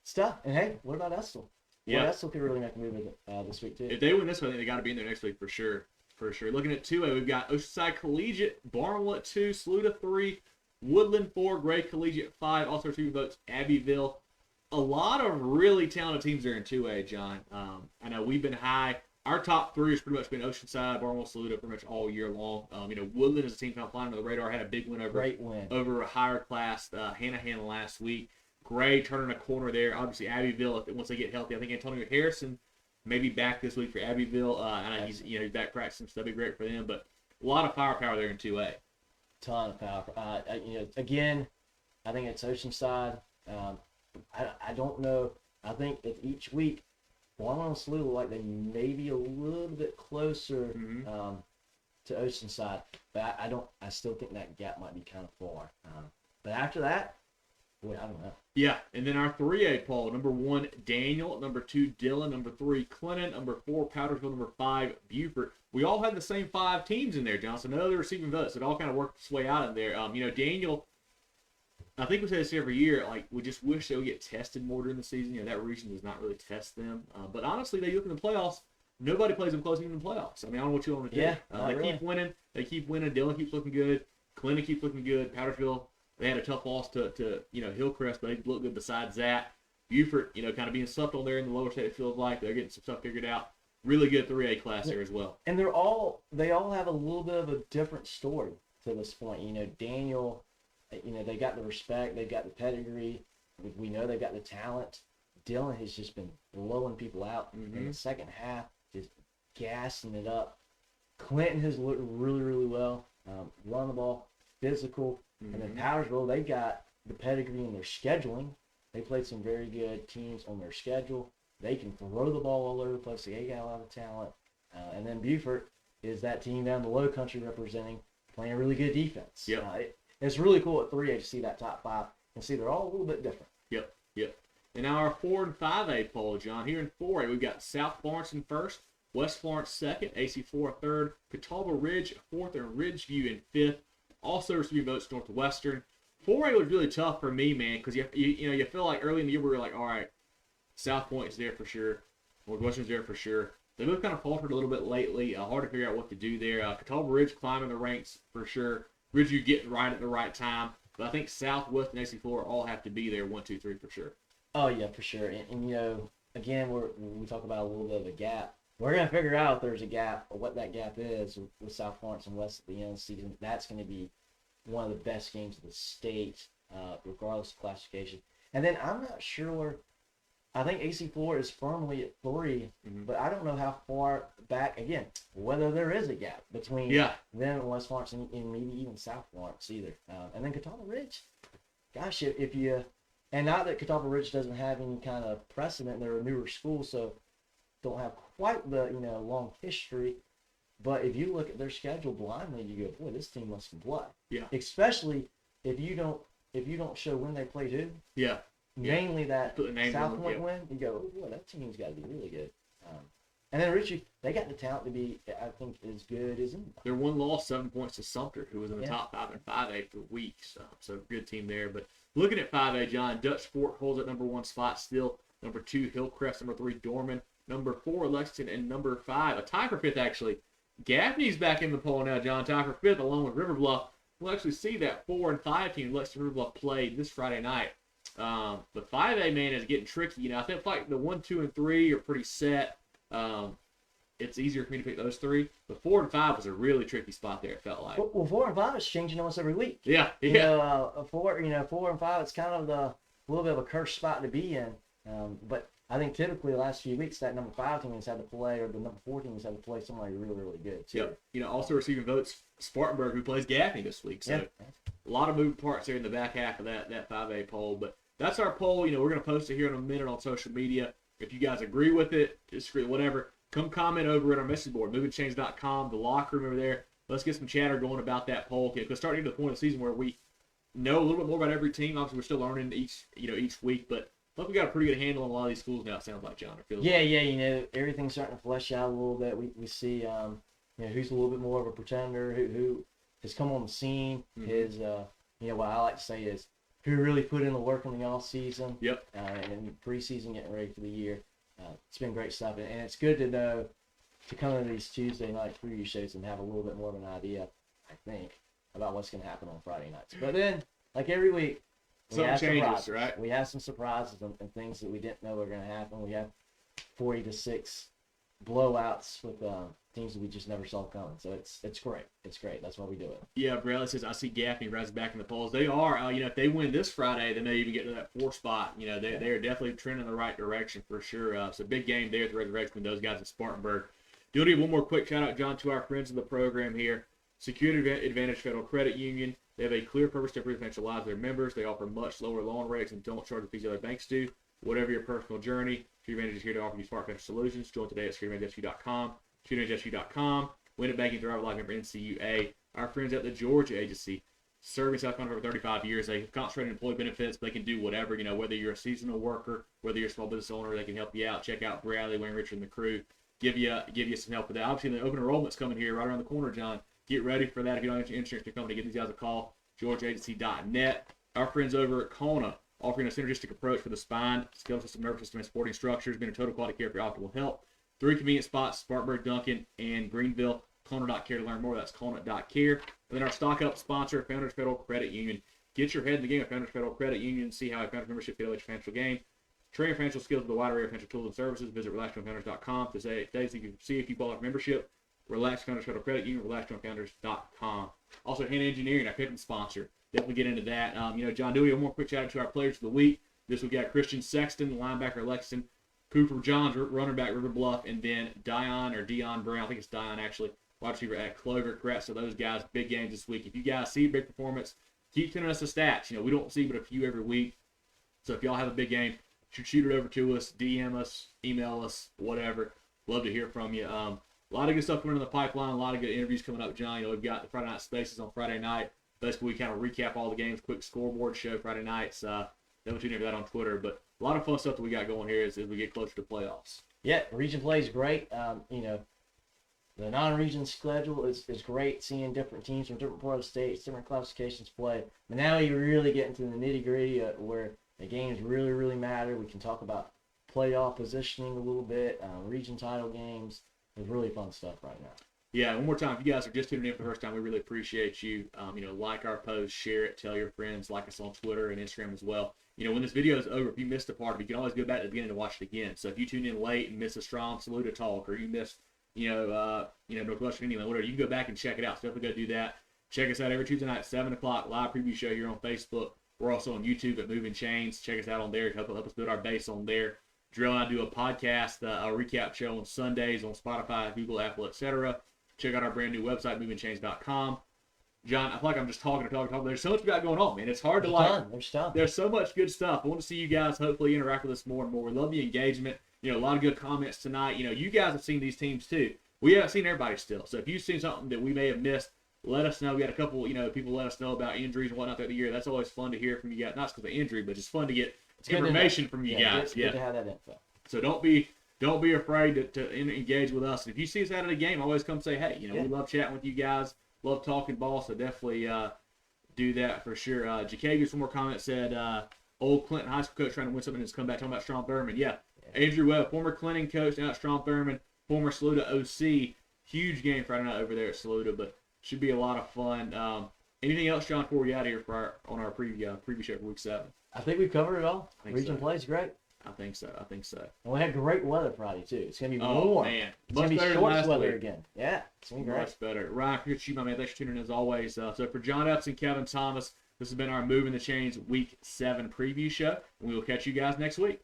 stuff. And hey, what about Estill? Yeah, well, Estill could really make a move this week too. If they win this one, I think they got to be in there next week for sure. For sure. Looking at 2A, we've got Oceanside Collegiate, Barnwell at 2, Saluda 3, Woodland 4, Gray Collegiate 5. Also receiving votes, Abbeville. A lot of really talented teams there in 2A, John. I know we've been high. Our top 3 has pretty much been Oceanside, Barnwell, Saluda pretty much all year long. Woodland is a team kind of flying under the radar. Had a big win over a higher class Hanna last week. Gray turning a corner there. Obviously, Abbeville, once they get healthy. I think Antonio Harrison may be back this week for Abbeville. I know he's back practicing, so that'd be great for them. But a lot of firepower there in 2A. Ton of power. Again, I think it's Oceanside. I don't know. I think that each week, Barnwell and Saluda like they may be a little bit closer to Oceanside, but I still think that gap might be kind of far. But after that, boy, I don't know. Yeah, and then our 3A poll: number 1, Daniel; number 2, Dillon; number 3, Clinton; number 4, Powdersville; number 5, Beaufort. We all had the same 5 teams in there, Johnson. None of the receiving votes. It all kind of worked its way out in there. Daniel. I think we say this every year. Like, we just wish they would get tested more during the season. That region does not really test them. But honestly, they look in the playoffs. Nobody plays them close even in the playoffs. I mean, I don't know what you want to do. Yeah, they really keep winning. They keep winning. Dillon keeps looking good. Clinton keeps looking good. Powdersville, they had a tough loss to Hillcrest, but they look good besides that. Beaufort, kind of being slept on there in the lower state, it feels like. They're getting some stuff figured out. Really good 3A class there as well. And they all have a little bit of a different story to this point. Daniel, they got the respect, they've got the pedigree. We know they've got the talent. Dillon has just been blowing people out in the second half, just gassing it up. Clinton has looked really, really well. Run the ball, physical. And then Powdersville, they've got the pedigree in their scheduling. They played some very good teams on their schedule. They can throw the ball all over the place. They got a lot of talent. And then Beaufort is that team down the low country representing, playing a really good defense. Yep. It's really cool at 3A to see that top 5 and see they're all a little bit different. Yep. And now our 4 and 5A poll, John. Here in 4A, we've got South Florence in first, West Florence second, AC4 third, Catawba Ridge fourth, and Ridgeview in fifth. Also receiving votes, Northwestern, 4A was really tough for me, man, because you feel like early in the year we were like, all right, South Point's there for sure, Northwestern's there for sure. They both kind of faltered a little bit lately. Hard to figure out what to do there. Catawba Ridge climbing the ranks for sure. Ridgeview getting right at the right time. But I think Southwest and AC4 all have to be there 1, 2, 3 for sure. Oh yeah, for sure. And again, we talk about a little bit of a gap. We're gonna figure out if there's a gap or what that gap is with South Florence and West at the end of the season. That's going to be one of the best games of the state, regardless of classification. And then I'm not sure. I think AC4 is firmly at 3, but I don't know how far back, again, whether there is a gap between them and West Florence and maybe even South Florence either. And then Catawba Ridge, gosh, if you, and not that Catawba Ridge doesn't have any kind of precedent, they're a newer school, so don't have quite the, long history. But if you look at their schedule blindly, you go, boy, this team must can play. Yeah. Especially if you don't show when they played who. Yeah. Mainly that South Point win, you go, oh, boy, that team's got to be really good. And then Richie, they got the talent to be, I think, as good as anybody. Their one loss, 7 points to Sumter, who was in the top 5 in 5A for weeks. So good team there. But looking at 5A, John, Dutch Fort holds at number 1 spot still. Number 2, Hillcrest. Number 3, Dorman. Number 4, Lexington. And number 5, a tie for 5th, actually. Gaffney's back in the poll now, John. Tie for 5th, along with River Bluff. We'll actually see that 4 and 5 team, Lexington River Bluff, played this Friday night. But 5A, man, is getting tricky. I think like the 1, 2, and 3 are pretty set. It's easier for me to pick those 3. But 4 and 5 was a really tricky spot there, it felt like. Well, 4 and 5 is changing almost every week. Yeah. 4 and 5, it's kind of a little bit of a cursed spot to be in. But I think typically the last few weeks that number 5 team has had to play, or the number 4 team has had to play somebody really, really good too. Yep. Also receiving votes, Spartanburg, who plays Gaffney this week. So a lot of moving parts there in the back half of that 5A poll. But that's our poll. We're going to post it here in a minute on social media. If you guys agree with it, disagree, whatever, come comment over at our message board, movingchains.com, the locker room over there. Let's get some chatter going about that poll. Because starting to the point of the season where we know a little bit more about every team. Obviously, we're still learning each week, but I think we got a pretty good handle on a lot of these schools now, it sounds like, John. It feels like. Everything's starting to flesh out a little bit. We see, who's a little bit more of a pretender, who has come on the scene, is, what I like to say is, who really put in the work in the off season. Yep. And preseason, getting ready for the year. It's been great stuff, and it's good to know to come into these Tuesday night preview shows and have a little bit more of an idea, I think, about what's going to happen on Friday nights. But then, like every week, we have surprises, right? We have some surprises and things that we didn't know were going to happen. We have 40-6 blowouts with teams that we just never saw coming. So it's great. It's great. That's why we do it. Yeah, Bradley says, I see Gaffney rising back in the polls. They are. If they win this Friday, then they even get to that 4 spot. They are definitely trending in the right direction for sure. It's a big game there at the Resurrection with those guys at Spartanburg. Do need one more quick shout out, John, to our friends in the program here. Security Advantage Federal Credit Union. They have a clear purpose to improve the financial lives of their members. They offer much lower loan rates and don't charge the fees other banks do. Whatever your personal journey, Security Advantage is here to offer you smart financial solutions. Join today at securityantagesu.com. SecurityAdvantageSU.com. Win at Banking Thrive Life member NCUA. Our friends at the Georgia Agency, serving South Carolina for 35 years. They have concentrated employee benefits, but they can do whatever. Whether you're a seasonal worker, whether you're a small business owner, they can help you out. Check out Bradley, Wayne, Richard, and the crew. Give you some help with that. Obviously, the open enrollment's coming here right around the corner, John. Get ready for that. If you don't have your insurance, to come to give these guys a call. GeorgiaAgency.net. Our friends over at Kona, offering a synergistic approach for the spine, skeletal system, nervous system, and supporting structures, being a total quality care for your optimal health. 3 convenient spots, Spartanburg, Duncan, and Greenville. Kona.care to learn more. That's Kona.care. And then our stock up sponsor, Founders Federal Credit Union. Get your head in the game at Founders Federal Credit Union. See how a Founders membership can elevate your financial game. Train your financial skills with a wide array of financial tools and services. Visit RelaxOnFounders.com to say so you can see if you qualify for membership. Relax Founders Federal Credit Union, RelaxOnFounders.com. Also, Hanna Engineering, our Pippin sponsor. Definitely get into that. John, do we have more quick shout out to our players of the week? This week we got Christian Sexton, linebacker Lexington, Cooper Johns, running back River Bluff, and then Dion Brown. I think it's Dion actually, wide receiver at Clover. Congrats to those guys. Big games this week. If you guys see a big performance, keep sending us the stats. We don't see but a few every week. So if y'all have a big game, shoot it over to us, DM us, email us, whatever. Love to hear from you. A lot of good stuff coming in the pipeline. A lot of good interviews coming up, John. We've got the Friday Night Spaces on Friday night. Basically, we kind of recap all the games, quick scoreboard show Friday nights. Don't tune in for that on Twitter. But a lot of fun stuff that we got going here as we get closer to playoffs. Yeah, region play is great. The non-region schedule is great, seeing different teams from different parts of the states, different classifications play. But now you really get into the nitty-gritty where the games really, really matter. We can talk about playoff positioning a little bit, region title games. It's really fun stuff right now. Yeah, one more time, if you guys are just tuning in for the first time, we really appreciate you. Like our post, share it, tell your friends, like us on Twitter and Instagram as well. When this video is over, if you missed a part of it, you can always go back to the beginning to watch it again. So if you tune in late and miss a Strom Saluda talk, or you missed, Northwestern Indiana, whatever, you can go back and check it out. So definitely go do that. Check us out every Tuesday night, 7 o'clock, live preview show here on Facebook. We're also on YouTube at Movin the Chains. Check us out on there. Help us build our base on there. Drill and I do a podcast, a recap show on Sundays on Spotify, Google, Apple, etc. Check out our brand new website, movinchains.com. John, I feel like I'm just talking. There's so much we got going on, man. It's hard to There's so much good stuff. I want to see you guys hopefully interact with us more and more. We love the engagement. A lot of good comments tonight. You guys have seen these teams too. We haven't seen everybody still. So if you've seen something that we may have missed, let us know. We got a couple, people let us know about injuries and whatnot throughout the year. That's always fun to hear from you guys. Not because of injury, but just fun to get information from you guys. It's good to have that info. So don't be afraid to engage with us. And if you see us out of the game, always come say, hey, we love chatting with you guys. Love talking ball, so definitely do that for sure. Jacavius, one more comment, said, old Clinton high school coach trying to win something and has come back talking about Strom Thurmond. Yeah. Andrew Webb, former Clinton coach, now at Strom Thurmond, former Saluda OC. Huge game Friday night over there at Saluda, but should be a lot of fun. Anything else, John, before we get out of here on our preview show for Week 7? I think we've covered it all. Region play is great. I think so. And we had great weather Friday, too. It's going to be warm. Oh, man. It's going to be shorts weather again. Yeah, it's going to be great. Much better. Ryan, appreciate you, my man. Thanks for tuning in as always. So for John Epps and Kevin Thomas, this has been our Movin the Chains Week 7 preview show. And we will catch you guys next week.